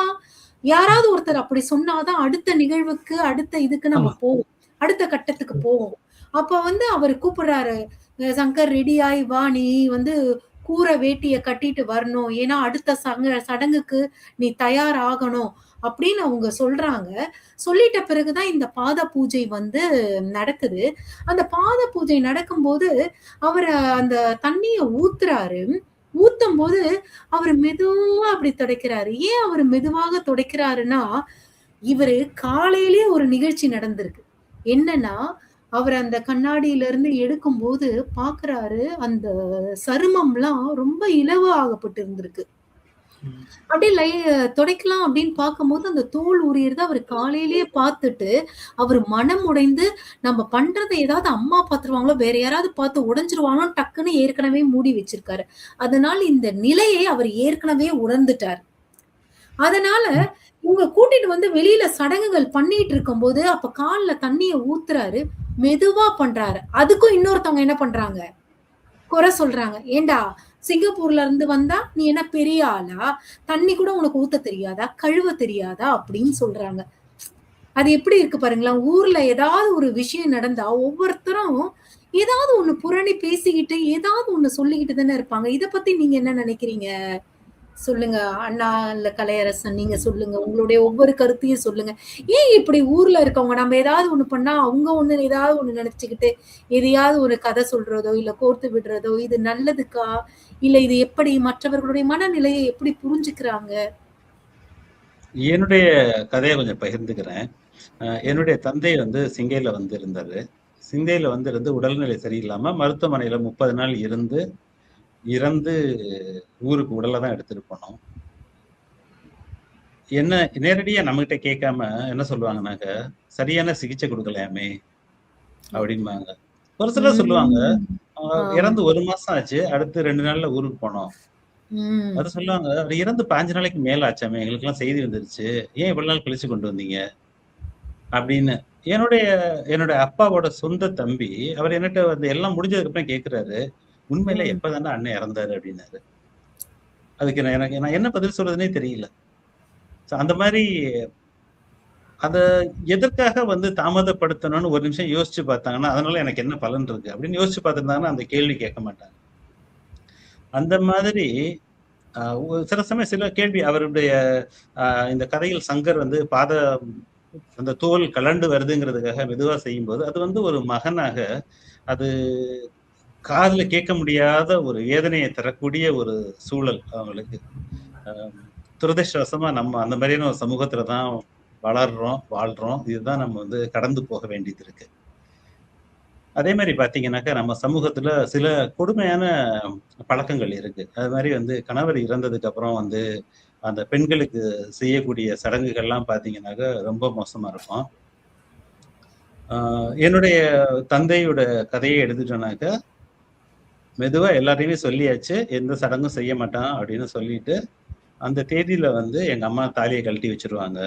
Speaker 1: யாராவது ஒருத்தர் அப்படி சொன்னாதான் அடுத்த நிகழ்வுக்கு, அடுத்த இதுக்கு நம்ம போவோம். அடுத்த கட்டத்துக்கு போவோம். அப்ப வந்து அவர் கூப்பிடுறாரு, சங்கர் ரெடி ஆயி வா, நீ வந்து கூரை வேட்டிய கட்டிட்டு வரணும். ஏன்னா அடுத்த சடங்குக்கு நீ தயாராகணும் அப்படின்னு அவங்க சொல்றாங்க. சொல்லிட்ட பிறகுதான் இந்த பாத பூஜை வந்து நடக்குது. அந்த பாத பூஜை நடக்கும்போது அவர் அந்த தண்ணிய ஊத்துறாரு. ஊத்தும் போது அவர் மெதுவா அப்படி துடைக்கிறாரு. ஏன் அவர் மெதுவாக துடைக்கிறாருன்னா, இவரு காலையிலேயே ஒரு நிகழ்ச்சி நடந்திருக்கு. என்னன்னா, அவர் அந்த கண்ணாடியில இருந்து எடுக்கும்போது பாக்குறாரு, அந்த சருமம்லாம் ரொம்ப இலவாகப்பட்டு இருந்திருக்கு. அப்படியே துடைக்கலாம் அப்படின்னு பார்க்கும்போது அந்த தோல் உரியறத அவர் காலையிலேயே பார்த்துட்டு, அவர் மனம் உடைந்து நம்ம பண்றதை ஏதாவது அம்மா பார்த்துருவாங்களோ, வேற யாராவது பார்த்து உடைஞ்சிருவாங்களோ டக்குன்னு ஏற்கனவே மூடி வச்சிருக்காரு. அதனால இந்த நிலையை அவர் ஏற்கனவே உணர்ந்துட்டார். அதனால இவங்க கூட்டிட்டு வந்து வெளியில சடங்குகள் பண்ணிட்டு இருக்கும்போது, அப்ப கால்ல தண்ணிய ஊத்துறாரு. மெதுவா பண்றாரு. அதுக்கும் இன்னொருத்தவங்க என்ன பண்றாங்க? குறை சொல்றாங்க. ஏண்டா சிங்கப்பூர்ல இருந்து வந்தா நீ என்ன பெரிய ஆளா? தண்ணி கூட உனக்கு ஊத்த தெரியாதா? கழுவ தெரியாதா? அப்படின்னு சொல்றாங்க. அது எப்படி இருக்கு பாருங்களேன். ஊர்ல ஏதாவது ஒரு விஷயம் நடந்தா ஒவ்வொருத்தரும் ஏதாவது ஒண்ணு புரணி பேசிக்கிட்டு, ஏதாவது ஒண்ணு சொல்லிக்கிட்டு தானே இருப்பாங்க. இத பத்தி நீங்க என்ன நினைக்கிறீங்க? சொல்லுங்க. அண்ணா இல்ல கலையரசன், நீங்க சொல்லுங்க. உங்களுடைய ஒவ்வொரு கருத்தையும் சொல்லுங்க. ஏன் இப்படி ஊர்ல இருக்கவங்க நம்ம ஏதாவது ஒண்ணு பண்ணா, அவங்க ஒண்ணு ஏதாவது ஒண்ணு நினைச்சுக்கிட்டு, எதையாவது ஒரு கதை சொல்றதோ, இல்ல கோர்த்து விடுறதோ, இது நல்லதுக்கா? இல்ல இது எப்படி மற்றவர்களுடைய மனநிலையை எப்படி புரிஞ்சுக்கிறாங்க?
Speaker 2: என்னுடைய கதையை கொஞ்சம் பகிர்ந்துக்கிறேன். என்னுடைய தந்தை வந்து சிங்கையில வந்து இருந்தாரு. சிங்கையில வந்து இருந்து உடல்நிலை சரியில்லாம மருத்துவமனையில 30 நாள் இறந்து ஊருக்கு உடலை தான் எடுத்துட்டு போனோம். என்ன நேரடியா நம்மகிட்ட கேட்காம என்ன சொல்லுவாங்கன்னாக்க, சரியான சிகிச்சை குடுக்கலையாமே அப்படிம்பாங்க. ஒரு சிலர் சொல்லுவாங்க, அவங்க இறந்து
Speaker 1: ஆமா.
Speaker 2: 1 மாசம் ஆச்சு. அடுத்து 2 நாள்ல ஊருக்கு போனோம்.
Speaker 1: ம்.
Speaker 2: அது சொல்லுவாங்க, "அவரு இறந்து 15 நாளைக்கு மேல ஆச்சாமே! எங்களுக்கெல்லாம் செய்தி வந்துருச்சு. ஏன் இவ்வளவு நாள் கழிச்சு கொண்டு வந்தீங்க?" அப்படின்னு. என்னுடைய என்னுடைய அப்பாவோட சொந்த தம்பி, அவர் என்னட்ட வந்து எல்லாம் முடிஞ்சதுக்கு அப்புறம் கேட்கிறாரு, "உண்மையில
Speaker 1: ம்.
Speaker 2: எப்பதான்டா அண்ணன் இறந்தாரு?" அப்படின்னாரு. அதுக்கு நான் என்ன பதில் சொல்றதுன்னே தெரியல. அந்த மாரி அத எதற்காக வந்து தாமதப்படுத்தணும்னு ஒரு நிமிஷம் யோசிச்சு பார்த்தாங்கன்னா, அதனால எனக்கு என்ன பலன் இருக்கு? அப்படின்னு யோசிச்சு பார்த்திருந்தாங்கன்னா, அந்த கேள்வி கேட்க மாட்டாங்க. அந்த மாதிரி சில சமயம் சில கேள்வி அவருடைய அ இந்த கதையில் சங்கர் வந்து அந்த தோல் கழண்டு வருதுங்கிறதுக்காக மெதுவா செய்யும்போது, அது வந்து ஒரு மகனாக அது காதுல கேட்க முடியாத ஒரு வேதனைய தரக்கூடிய ஒரு சூழல் அவங்களுக்கு. அ துரதிர்ஷ்டவசமா நம்ம அந்த மாதிரியான ஒரு சமூகத்துல தான் வளர்றோம், வாழ்றோம். இதுதான் நம்ம வந்து கடந்து போக வேண்டியது இருக்கு. அதே மாரி பார்த்தீங்கன்னாக்கா, நம்ம சமூகத்துல சில கொடுமையான பழக்கங்கள் இருக்கு. அது மாரி வந்து கணவர் இறந்ததுக்கு அப்புறம் வந்து, அந்த பெண்களுக்கு செய்யக்கூடிய சடங்குகள்லாம் பார்த்தீங்கன்னாக்கா, ரொம்ப மோசமா இருக்கும். ஆ என்னுடைய தந்தையோட கதைய எடுத்துட்டோம்னாக்கா, மெதுவா எல்லாரையுமே சொல்லியாச்சு. எந்த சடங்கும் செய்ய மாட்டான் அப்படின்னு சொல்லிட்டு, அந்த தேதியில வந்து எங்க அம்மா தாலிய கழட்டி வச்சுருவாங்க.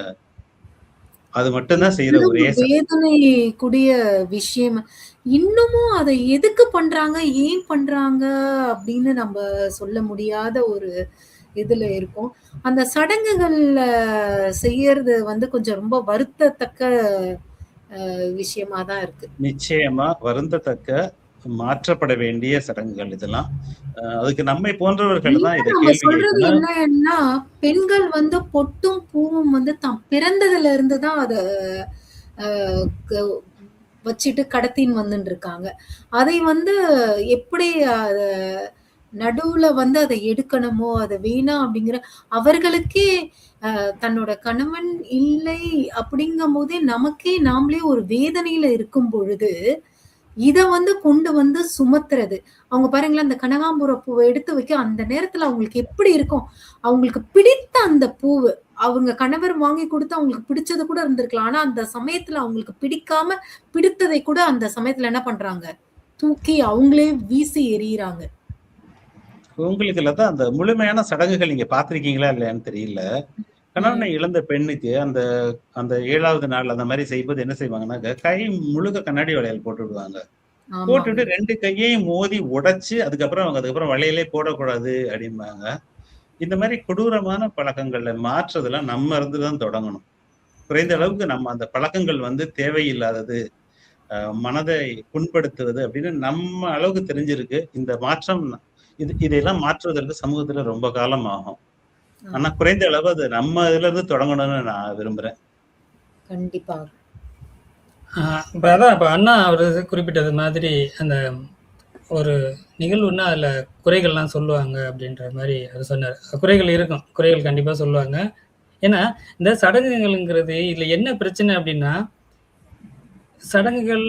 Speaker 2: அது மட்டும் தான் செய்ற
Speaker 1: எவ்வளவு
Speaker 2: ஒரே
Speaker 1: வேதனை கூடிய விஷயம். இன்னமும் அத எதுக்கு பண்றாங்க? ஏன் பண்றாங்க? அப்படின்னு நம்ப சொல்ல முடியாத ஒரு இதுல இருக்கோம். அந்த சடங்குகள்ல செய்யறது வந்து கொஞ்சம் ரொம்ப வருத்தத்தக்க விஷயமா தான் இருக்கு.
Speaker 2: நிச்சயமா வருந்தத்தக்க, மாற்றப்பட வேண்டிய சடங்குகள் இதெல்லாம். அதுக்கு நம்மை போன்றவர்கள் தான்
Speaker 1: மெயினா
Speaker 2: இத
Speaker 1: நம்ம
Speaker 2: கேள்வி
Speaker 1: சொல்றது
Speaker 2: கேட்கணும்.
Speaker 1: என்னன்னா, பெண்கள் வந்து பொட்டும், பூவும் வந்து தாம் பிறந்ததுல இருந்து தான் அத அ க வச்சுட்டு கடத்தின்னு வந்துன்னு இருக்காங்க. அதை வந்து எப்படி அத நடுவுல வந்து அத எடுக்கணுமோ, அத வேணாம் அப்படிங்கிற அவர்களுக்கே தன்னோட கணவன் இல்லை அப்படிங்கும்போதே நமக்கே நாமளே ஒரு வேதனையில இருக்கும் பொழுது, இத வந்து கொண்டு வந்து சுமத்துறது. அவங்க பாருங்களேன், அந்த கனகாம்பர பூவ எடுத்து வைக்க அந்த நேரத்துல அவங்களுக்கு எப்படி இருக்கும்? அவங்களுக்கு பிடித்த அந்த பூவு. அவங்க கணவர் வாங்கி குடுத்து அவங்களுக்கு பிடிச்சது கூட இருந்திருக்கலாம். ஆனா, அந்த சமயத்துல அவங்களுக்கு பிடிக்காம, பிடித்ததை கூட அந்த சமயத்துல என்ன பண்றாங்க? தூக்கி அவங்களே வீசி எறியுறாங்க.
Speaker 2: உங்களுக்கு தான் அந்த முழுமையான சடங்குகள் நீங்க பார்த்திருக்கீங்களா இல்லையான்னு தெரியல. கணவனை
Speaker 1: ம்.
Speaker 2: இழந்த பெண்ணுக்கு அந்த அந்த 7வது நாள் அந்த மாரி செய்யும்போது என்ன செய்வாங்கன்னாக்க, கை முழுக்க கண்ணாடி வளையல் போட்டு விடுவாங்க.
Speaker 1: ஆமாங்க.
Speaker 2: போட்டுட்டு 2 கையையும் மோதி உடைச்சு, அதுக்கப்புறம் வளையலே போடக்கூடாது அப்படிம்பாங்க. இந்த மாரி கொடூரமான பழக்கங்கள மாற்றுதெல்லாம் நம்ம இருந்து தான் தொடங்கணும். குறைந்த
Speaker 1: ஆமா.
Speaker 2: அளவுக்கு நம்ம அந்த பழக்கங்கள் வந்து தேவையில்லாதது, அ மனதை புண்படுத்துவது அப்படின்னு நம்ம அளவுக்கு தெரிஞ்சிருக்கு. இந்த மாற்றம் இதையெல்லாம் மாற்றுவதற்கு சமூகத்துல ரொம்ப காலம் ஆகும். ஆனா
Speaker 1: ஆமா.
Speaker 2: குறைந்த அளவு அது நம்ம இதுலருந்து தொடங்கணும்னு நான் விரும்புறேன்.
Speaker 1: கண்டிப்பா.
Speaker 3: இப்ப அதான் இப்ப அண்ணா அவரு குறிப்பிட்டது மாதிரி அந்த ஒரு நிகழ்வுன்னா அதுல குறைகள்லாம் சொல்லுவாங்க அப்படின்ற மாரி அவரு சொன்னாரு. குறைகள் இருக்கும். குறைகள் கண்டிப்பா சொல்லுவாங்க. ஏன்னா, இந்த சடங்குகள்ங்கிறது இதுல என்ன பிரச்சனை அப்படின்னா, சடங்குகள்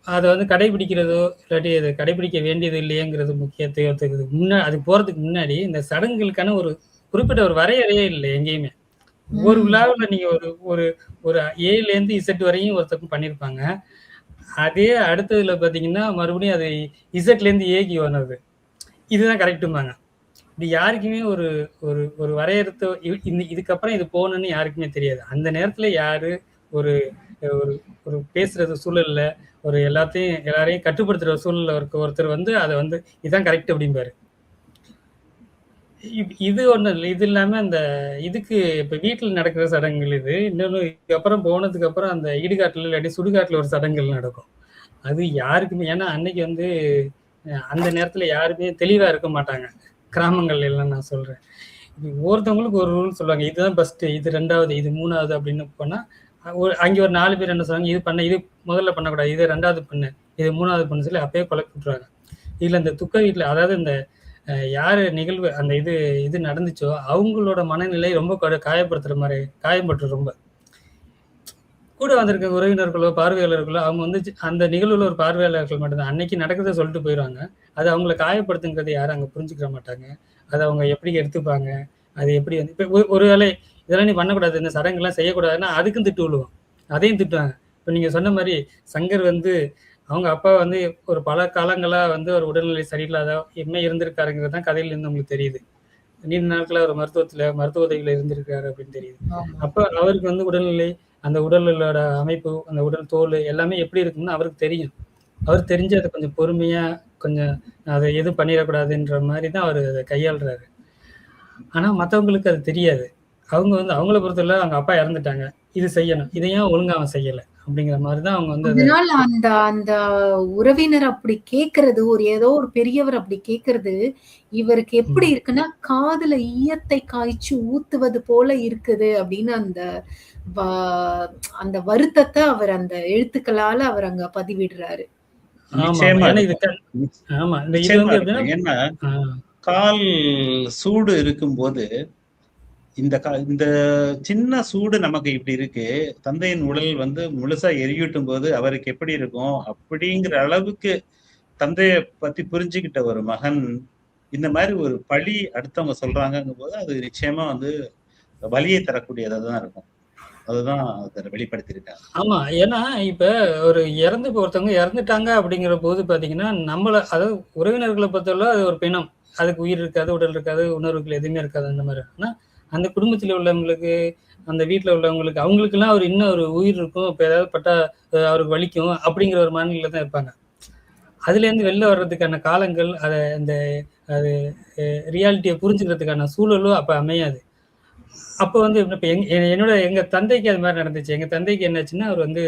Speaker 3: அத வந்து கடைபிடிக்கிறதோ, இல்லாட்டி அத கடைபிடிக்க வேண்டியது இல்லையேங்கிறது முக்கியத்துவத்துக்கு அதுக்கு போறதுக்கு முன்னாடி, இந்த சடங்குகளுக்கான ஒரு குறிப்பிட்ட ஒரு வரையறையே இல்ல எங்கேயுமே. ஒவ்வொரு
Speaker 1: ம்.
Speaker 3: விழாவுல நீங்க ஒரு ஒரு ஒரு ஏலேருந்து இசட் வரையும் ஒருத்தங்க பண்ணியிருப்பாங்க. அதே அடுத்ததுல பார்த்தீங்கன்னா, மறுபடியும் அது இசட்லேருந்து ஏக்கு வர்றது. இதுதான் கரெக்ட்டும்பாங்க. இது யாருக்குமே ஒரு ஒரு ஒரு வரையறுத்த இதுக்கப்புறம் இது போகணும்னு யாருக்குமே தெரியாது. அந்த நேரத்துல யாரு ஒரு ஒரு ஒரு பேசுறது சூழல்ல, ஒரு எல்லாரையும் கட்டுப்படுத்துற சூழல்ல இருக்க ஒருத்தர் வந்து அத வந்து இதான் கரெக்ட் அப்டிம்பாரு. இது ஒண்ணு இல்ல. இது இல்லாம அந்த இதுக்கு இப்ப வீட்ல நடக்கிற சடங்குகள் இது. இன்னொன்னு இதுக்கப்புறம் போனதுக்கு அப்புறம் அந்த இடுகாட்டுல இல்லாட்டி சுடுகாட்டுல ஒரு சடங்குகள் நடக்கும். அது யாருக்குமே ஏன்னா அன்னைக்கு வந்து அந்த நேரத்துல யாருமே தெளிவா இருக்க மாட்டாங்க. கிராமங்கள்ல எல்லாம் நான் சொல்றேன். ஒவ்வொருத்தவங்களுக்கு ஒரு ரூல் சொல்லுவாங்க. இதுதான் ஃபர்ஸ்ட்டு, இது 2வது, இது 3வது அப்படின்னு போனா, அங்கே ஒரு 4 பேர் என்ன சொல்றாங்க, இது முதல்ல பண்ணக்கூடாது. இது 2வது பண்ணு. இது 3வது பண்ணு சொல்லி அப்பயே குழப்பி விட்டுருவாங்க. இதுல இந்த துக்க வீட்ல அதாவது இந்த யாரு நிகழ்வு அந்த இது இது நடந்துச்சோ, அவங்களோட மனநிலை ரொம்ப காயப்படுத்துற மாரி காயம்பட்டுரும் ரொம்ப. கூட வந்திருக்க உறவினர்களோ, பார்வையாளர்களோ அவங்க வந்து அந்த நிகழ்வுல ஒரு பார்வையாளர்கள் மட்டும்தான். அன்னைக்கு நடக்கிறத சொல்லிட்டு போயிருவாங்க. அது அவங்கள காயப்படுத்துங்கிறத யாரும் அங்க புரிஞ்சுக்கிற மாட்டாங்க. அத அவங்க எப்படி எடுத்துப்பாங்க? அது எப்படி வந்து இப்ப ஒரு வேளை இதெல்லாம் நீ பண்ணக்கூடாது, இந்த சடங்குலாம் செய்யக்கூடாதுன்னா அதுக்கும் திட்டு விழுவோம், அதையும் திட்டுவாங்க. இப்போ நீங்க சொன்ன மாதிரி சங்கர் வந்து அவங்க அப்பா வந்து ஒரு பல காலங்களா வந்து ஒரு உடல்நிலை சரியில்லாத என்ன இருந்திருக்காருங்கிறது தான் கதையில இருந்து உங்களுக்கு தெரியுது. நீண்ட நாட்களா ஒரு மருத்துவ உதவியில இருந்திருக்காரு அப்படின்னு தெரியுது. அப்ப அவருக்கு வந்து உடல்நிலை, அந்த உடலோட அமைப்பு, அந்த உடல் தோல் எல்லாமே எப்படி இருக்குன்னு அவருக்கு தெரியும். அவர் தெரிஞ்சு அதை கொஞ்சம் பொறுமையா கொஞ்சம் அதை எதுவும் பண்ணிடக்கூடாதுன்ற மாதிரி தான் அவர் அதை கையாளுறாரு. ஆனா மற்றவங்களுக்கு அது தெரியாது. அவங்க வந்து அவங்கள பொறுத்தவரை அவங்க அப்பா இறந்துட்டாங்க, இது செய்யணும், இதையும் ஒழுங்கா அவன் செய்யல அப்படிங்கிற மாதிரி தான் அவங்க வந்து
Speaker 1: அதனால அந்த அந்த உறவினர் அப்படி கேக்குறது, ஏதோ ஒரு பெரியவர் அப்படி கேக்குறது இவருக்கு எப்படி இருக்குன்னா காதுல ஈயத்தை காய்ச்சி ஊத்துவது போல இருக்குது அப்படின்னு அந்த வருத்தத்தை அவர் அந்த எழுத்துக்களால அவர் அங்க பதிவிடுறாரு.
Speaker 2: ஏன்னா கால் சூடு இருக்கும்போது இந்த சின்ன சூடு நமக்கு இப்படி இருக்கு, தந்தையின் உடல் வந்து முழுசா எரியூட்டும் போது அவருக்கு எப்படி இருக்கும் அப்படிங்கிற அளவுக்கு தந்தைய பத்தி புரிஞ்சுக்கிட்ட ஒரு மகன் இந்த மாதிரி ஒரு பழி அடுத்தவங்க சொல்றாங்கும் போது அது நிச்சயமா வந்து வலியை தரக்கூடியதா தான் இருக்கும். அதுதான் அதை வெளிப்படுத்தியிருக்காங்க.
Speaker 3: ஆமா, ஏன்னா இப்ப ஒரு ஒருத்தவங்க இறந்துட்டாங்க அப்படிங்கிற போது பாத்தீங்கன்னா அதாவது உறவினர்களை பொறுத்தவரை அது ஒரு பிணம், அதுக்கு உயிர் இருக்காது, உடல் இருக்காது, உணர்வுகள் எதுவுமே இருக்காது அந்த மாதிரி. ஆனா அந்த குடும்பத்துல உள்ளவங்களுக்கு, அந்த வீட்டுல உள்ளவங்களுக்கு, அவங்களுக்கு எல்லாம் ஒரு இன்னும் ஒரு உயிர் இருக்கும், இப்ப ஏதாவது பட்டா அவருக்கு வலிக்கும் அப்படிங்கிற ஒரு மனநிலையில தான் இருப்பாங்க. அதுல இருந்து வெளில வர்றதுக்கான காலங்கள், அது ரியாலிட்டியை புரிஞ்சுக்கிறதுக்கான சூழலும் அப்ப அமையாது. அப்போ வந்து இப்ப எங்க தந்தைக்கு அது மாதிரி நடந்துச்சு. எங்க தந்தைக்கு என்னாச்சுன்னா, அவர் வந்து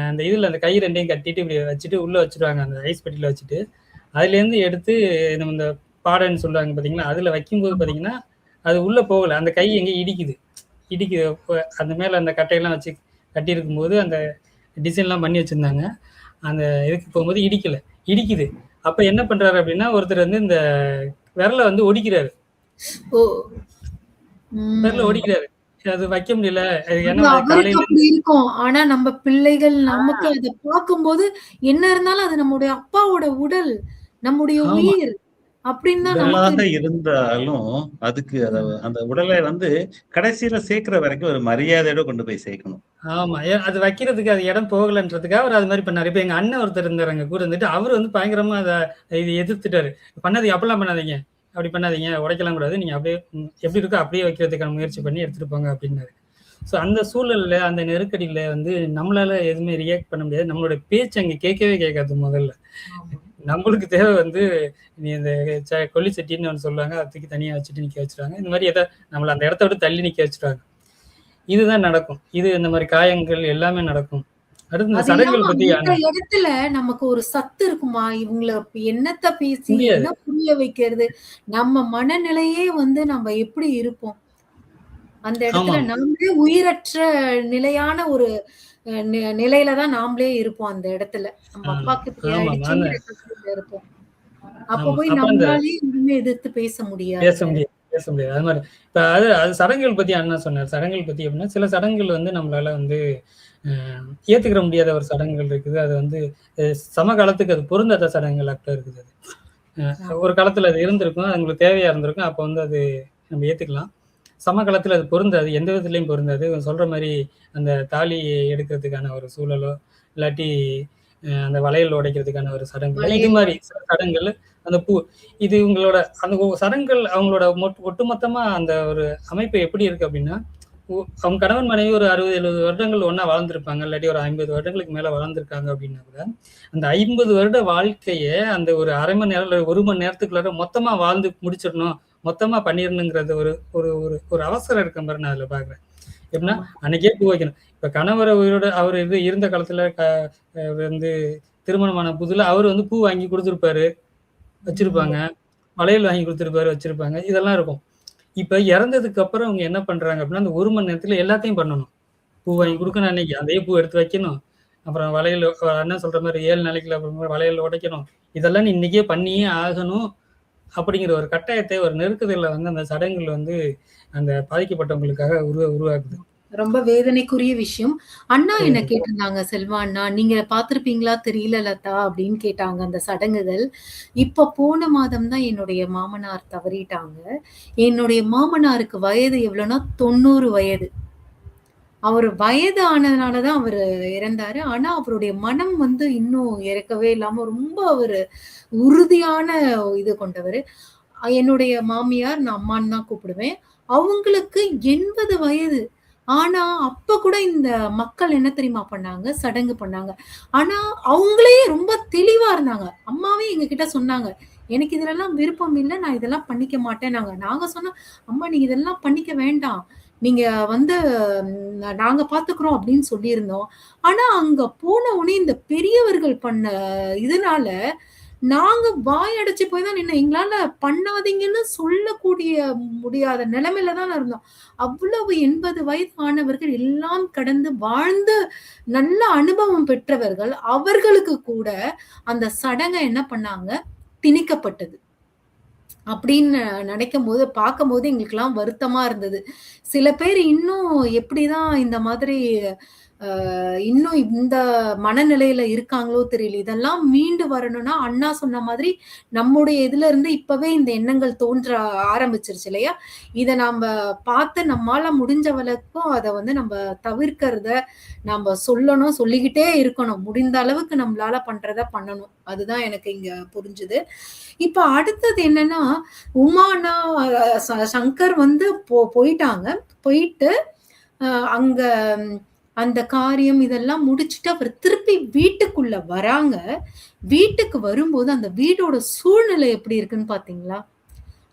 Speaker 3: அந்த இதுல அந்த கை ரெண்டையும் கட்டிட்டு இப்படி வச்சுட்டு உள்ள வச்சிருவாங்க, அந்த ஐஸ் பெட்டியில வச்சுட்டு. அதுல இருந்து எடுத்து நம்ம இந்த பாடைன்னு சொல்லுவாங்க பாத்தீங்களா, அதுல வைக்கும்போது பாத்தீங்கன்னா அது உள்ள போகல, அந்த கை எங்க இடிக்குது. அந்த மேல அந்த கட்டையெல்லாம் வச்சு கட்டி இருக்கும்போது அந்த டிசைன்லாம் பண்ணி வச்சிருந்தாங்க. அந்த இதுக்கு போகும்போது இடிக்குது. அப்ப என்ன பண்றாரு அப்படின்னா, ஒருத்தர் வந்து இந்த விரலை வந்து ஒடிக்கிறாரு. விரல ஒடிக்கிறாரு. அது வைக்க முடியல.
Speaker 1: இருக்கும். ஆனா நம்ம பிள்ளைகள் நமக்கு அதை பார்க்கும்போது என்ன இருந்தாலும் அது நம்முடைய அப்பாவோட உடல், நம்முடைய உயிர் அப்படின்னு தான்
Speaker 2: இருந்தாலும் அதுக்கு அந்த உடலை வந்து கடைசியில சேர்க்கிற வரைக்கும் ஒரு மரியாதையோட கொண்டு போய் சேர்க்கணும்.
Speaker 3: ஆமா, அது வைக்கிறதுக்கு அது இடம் போகலன்றதுக்காக அவர் அது மாதிரி பண்ணாரு. இப்ப எங்க அண்ணன் ஒருத்தர் இருந்தாருங்க கூட இருந்துட்டு, அவர் வந்து பயங்கரமா இது எதிர்த்துட்டாரு. பண்ணாதீங்க, அப்பெல்லாம் பண்ணாதீங்க, அப்படி பண்ணாதீங்க, உடைக்கலாம் கூடாது, நீங்க அப்படியே எப்படி இருக்கோ அப்படியே வைக்கிறதுக்கான முயற்சி பண்ணி எடுத்துட்டு போங்க அப்படின்னாரு. ஸோ அந்த சூழல்ல, அந்த நெருக்கடியில வந்து நம்மளால எதுவுமே ரியாக்ட் பண்ண முடியாது. நம்மளோட பேச்சு அங்க கேட்கவே கேட்காது. முதல்ல நம்மளுக்கு தேவை வந்து நீ இந்த கொல்லி சட்டின்னு ஒன்று சொல்லுவாங்க, அதை தூக்கி தனியா வச்சுட்டு நிக்க வச்சுருவாங்க. இந்த மாதிரி எதாவது நம்மளை அந்த இடத்த விட்டு தள்ளி நிக்க வச்சுருவாங்க. இதுதான் நடக்கும். இது இந்த மாதிரி காயங்கள் எல்லாமே நடக்கும். அடுத்து இந்த சடங்குகள் பத்தி
Speaker 1: இடத்துல நமக்கு ஒரு சத்து இருக்குமா? இவங்களை என்னத்த பேசி என்ன புரிய வைக்கிறது? நம்ம மனநிலையே வந்து நம்ம எப்படி இருப்போம் அந்த இடத்துல? நாமளே உயிரற்ற நிலையான ஒரு நிலையில தான் நாமளே இருப்போம் அந்த இடத்துல. நம்ம அப்பாக்கு இருப்போம். அப்ப போய் நம்மளாலே எதுவுமே எதிர்த்து பேச முடியாது.
Speaker 3: அது மாதிரி இப்ப அது சடங்குகள் பத்தி அண்ணா சொன்னார். சடங்குகள் பத்தி அப்படின்னா, சில சடங்குகள் வந்து நம்மளால வந்து ஏத்துக்கிற முடியாத ஒரு சடங்குகள் இருக்குது. அது வந்து சமகாலத்துக்கு அது பொருந்தாத சடங்குகளாக இருக்குது. அது ஒரு காலத்துல அது இருந்திருக்கும், அது உங்களுக்கு தேவையா இருந்திருக்கும், அப்ப வந்து அது நம்ம ஏத்துக்கலாம். சமகாலத்துல அது பொருந்தாது, எந்த விதத்துலயும் பொருந்தாது. சொல்ற மாதிரி அந்த தாலி எடுக்கிறதுக்கான ஒரு சூழலோ, இல்லாட்டி அந்த வளையல் உடைக்கிறதுக்கான ஒரு சடங்கு, இது மாதிரி சில சடங்குகள், அந்த பூ, இது உங்களோட அந்த சடங்குகள் அவங்களோட ஒட்டுமொத்தமா அந்த ஒரு அமைப்பு எப்படி இருக்கு அப்படின்னா, அவங்க கணவன் மனைவி ஒரு 60-70 வருடங்கள் ஒன்னா வாழ்ந்திருப்பாங்க, இல்லாட்டி ஒரு 50 வருடங்களுக்கு மேல வாழ்ந்திருக்காங்க அப்படின்னா கூட, அந்த 50 வருட வாழ்க்கைய அந்த ஒரு அரை மணி நேரம் இல்லை 1 மணி நேரத்துக்குள்ளார மொத்தமா வாழ்ந்து முடிச்சிடணும், மொத்தமா பண்ணிடணுங்கிறது ஒரு அவசரம் இருக்க மாதிரி நான் அதுல பாக்குறேன். எப்படின்னா, அன்னைக்கே பூ வைக்கணும். இப்ப கணவரை உயிரோட அவர் இருந்த காலத்துல வந்து திருமணமான புதுல அவர் வந்து பூ வாங்கி கொடுத்துருப்பாரு, வச்சிருப்பாங்க, வளையல் வாங்கி கொடுத்துருப்பாரு, வச்சிருப்பாங்க, இதெல்லாம் இருக்கும். இப்ப இறந்ததுக்கு அப்புறம் அவங்க என்ன பண்றாங்க அப்படின்னா, அந்த 1 மணி நேரத்துல எல்லாத்தையும் பண்ணணும். பூ வாங்கி கொடுக்கணும், அன்னைக்கு அதே பூ எடுத்து வைக்கணும், அப்புறம் வளையல் என்ன சொல்ற மாதிரி 7 நாளைக்குள்ள அப்புறமா வளையல் உடைக்கணும், இதெல்லாம் இன்னைக்கே பண்ணியே ஆகணும் அப்படிங்கிற ஒரு கட்டாயத்தை, ஒரு நெருக்குதல வந்து அந்த சடங்குகள் வந்து அந்த பாதிக்கப்பட்டவங்களுக்காக உருவாக்குது.
Speaker 1: ரொம்ப வேதனைக்குரிய விஷயம். அண்ணா என்ன
Speaker 3: புரியுது.
Speaker 1: கேட்டிருந்தாங்க, செல்வா அண்ணா, "நீங்க பார்த்திருப்பீங்களா தெரியல லதா" அப்படின்னு கேட்டாங்க அந்த சடங்குகள். இப்ப போன மாதம் தான் என்னுடைய மாமனார் தவறிட்டாங்க. என்னுடைய மாமனாருக்கு வயது எவ்வளோன்னா 90 வயது. அவரு வயது ஆனதுனால தான் அவரு இறந்தாரு. ஆனா அவருடைய மனம் வந்து இன்னும் இறக்கவே இல்லாம ரொம்ப அவரு உறுதியான இது கொண்டவரு. என்னுடைய மாமியார் நான் அம்மான்னு தான் கூப்பிடுவேன். அவங்களுக்கு 80 வயது. ஆனா, அப்ப கூட இந்த மக்கள் என்ன தெரியுமா பண்ணாங்க? சடங்கு பண்ணாங்க. ஆனா, அவங்களே ரொம்ப தெளிவா இருந்தாங்க. அம்மாவே எங்ககிட்ட சொன்னாங்க. "எனக்கு இதுலலாம் விருப்பம் இல்ல. நான் இதெல்லாம் பண்ணிக்க மாட்டேன்னாங்க." நாங்க சொன்னோம், "அம்மா நீங்க இதெல்லாம் பண்ணிக்க வேண்டாம். நீங்க வந்து நாங்க பார்த்துக்கிறோம்." அப்படின்னு சொல்லியிருந்தோம். ஆனா, அங்க போன உடனே இந்த பெரியவர்கள் பண்ண இதுனால நாங்க வாய் அடைச்சு போய் தான் நின்னோம். எங்களால பண்ணாதீங்கன்னு சொல்லக்கூடிய முடியாத நிலைமையில தான் இருந்தோம். அவ்வளவு 80 வயது ஆனவர்கள் எல்லாம் கடந்து வாழ்ந்து நல்ல அனுபவம் பெற்றவர்கள். அவர்களுக்கு கூட அந்த சடங்க என்ன பண்ணாங்க? திணிக்கப்பட்டது. அப்படின்னு நினைக்கும்போது, பார்க்கும்போது எங்களுக்கெல்லாம் வருத்தமா இருந்தது. சில பேர் இன்னும் எப்படிதான் இந்த மாதிரி இன்னும் இந்த மனநிலையில இருக்காங்களோ தெரியல. இதெல்லாம் மீண்டு வரணும்னா, அண்ணா சொன்ன மாதிரி நம்முடைய இதுல இருந்து இப்பவே இந்த எண்ணங்கள் தோன்ற ஆரம்பிச்சுருச்சு இல்லையா? இத நம்ப பார்த்து நம்மால முடிஞ்ச வரைக்கும் அத வந்து நம்ப தவிர்க்கிறத நம்ப சொல்லணும், சொல்லிக்கிட்டே இருக்கணும். முடிந்த அளவுக்கு நம்மளால பண்றத பண்ணணும். அதுதான் எனக்கு இங்க புரிஞ்சுது. இப்ப அடுத்தது என்னன்னா, உமானா சங்கர் வந்து போயிட்டாங்க. போயிட்டு அ அங்க அந்த காரியம் இதெல்லாம் முடிச்சுட்டு அவர் திருப்பி வீட்டுக்குள்ள வராங்க. வீட்டுக்கு வரும்போது அந்த வீடோட சூழ்நிலை எப்படி இருக்குன்னு பார்த்தீங்களா?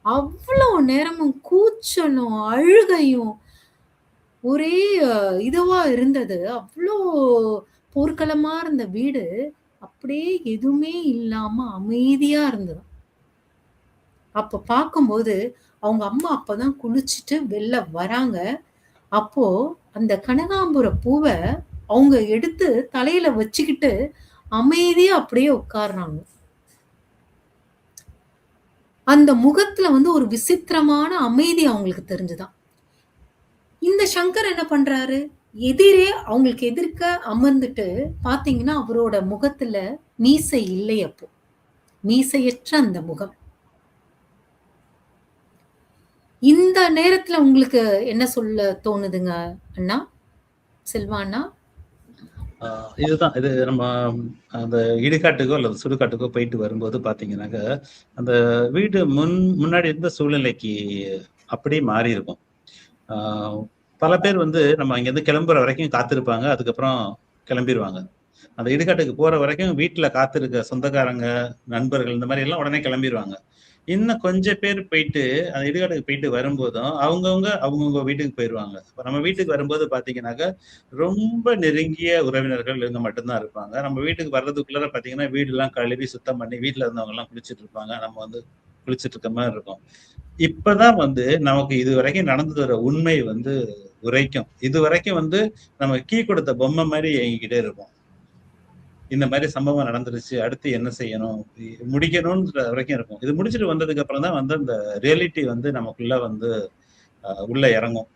Speaker 1: அவ்ளோ நேரமும் கூச்சலும், அழுகையும் ஒரே இதுவா இருந்தது. அவ்ளோ போர்க்களமா இருந்த வீடு, அப்படியே எதுவுமே இல்லாம அமைதியா இருந்தது. அப்ப பார்க்கும்போது, அவங்க அம்மா அப்பதான் குளிச்சுட்டு வெளில வராங்க. அப்போ அந்த கனகாம்பர பூவ அவங்க எடுத்து தலையில வச்சுக்கிட்டு, அமைதியா அப்படியே உட்கார்றாங்க. அந்த முகத்துல வந்து ஒரு விசித்திரமான அமைதி அவங்களுக்கு தெரிஞ்சுதாம். இந்த சங்கர் என்ன பண்றாரு? எதிரே அவங்களுக்கு எதிர்க்க அமர்ந்துட்டு பார்த்தீங்கன்னா, அவரோட முகத்துல மீசை இல்லை அப்போ. மீசையற்ற அந்த முகம். இந்த நேரத்துல உங்களுக்கு என்ன சொல்ல தோணுதுங்க அண்ணா? செல்வா அண்ணா?
Speaker 2: இதுதான். இது நம்ம அந்த இடுகாட்டுக்கோ அல்லது சுடுகாட்டுக்கோ போயிட்டு வரும்போது பார்த்தீங்கன்னாக்க, அந்த வீடு முன்னாடி இருந்த சூழ்நிலைக்கு அப்படியே மாறி இருக்கும். ஆ பல பேர் வந்து நம்ம இங்கேருந்து கிளம்புற வரைக்கும் காத்திருப்பாங்க. அதுக்கப்புறம் கிளம்பிருவாங்க. அந்த இடுகாட்டுக்கு போற வரைக்கும் வீட்ல காத்திருக்க சொந்தக்காரங்க, நண்பர்கள் இந்த மாரி எல்லாம் உடனே கிளம்பிருவாங்க. இன்னும் கொஞ்சம் பேர் போயிட்டு, அந்த இடுகாட்டுக்கு போயிட்டு வரும்போதும், அவங்கவங்க வீட்டுக்கு போயிருவாங்க. இப்ப நம்ம வீட்டுக்கு வரும்போது பார்த்தீங்கன்னாக்க, ரொம்ப நெருங்கிய உறவினர்கள் இவங்க மட்டும் தான் இருப்பாங்க. நம்ம வீட்டுக்கு வர்றதுக்குள்ளார பார்த்தீங்கன்னா, வீடுலாம் கழுவி சுத்தம் பண்ணி, வீட்ல இருந்தவங்கலாம் குளிச்சுட்டு இருப்பாங்க. நம்ம வந்து குளிச்சுட்டு இருக்க மாரி இருக்கும். இப்பதான் வந்து நமக்கு இதுவரைக்கும் நடந்து வர உண்மை வந்து உரைக்கும். இதுவரைக்கும் வந்து நம்ம கீ கொடுத்த பொம்மை மாரி இயங்கிக்கிட்டே இருப்போம். இந்த மாரி சம்பவம் நடந்துருச்சு. அடுத்து என்ன செய்யணும்? முடிக்கணும்ன்ற வரைக்கும் இருக்கும். இது முடிச்சுட்டு வந்ததுக்கு அப்புறம் தான் வந்து அந்த ரியாலிட்டி வந்து நமக்குள்ள வந்து உள்ள இறங்கும்.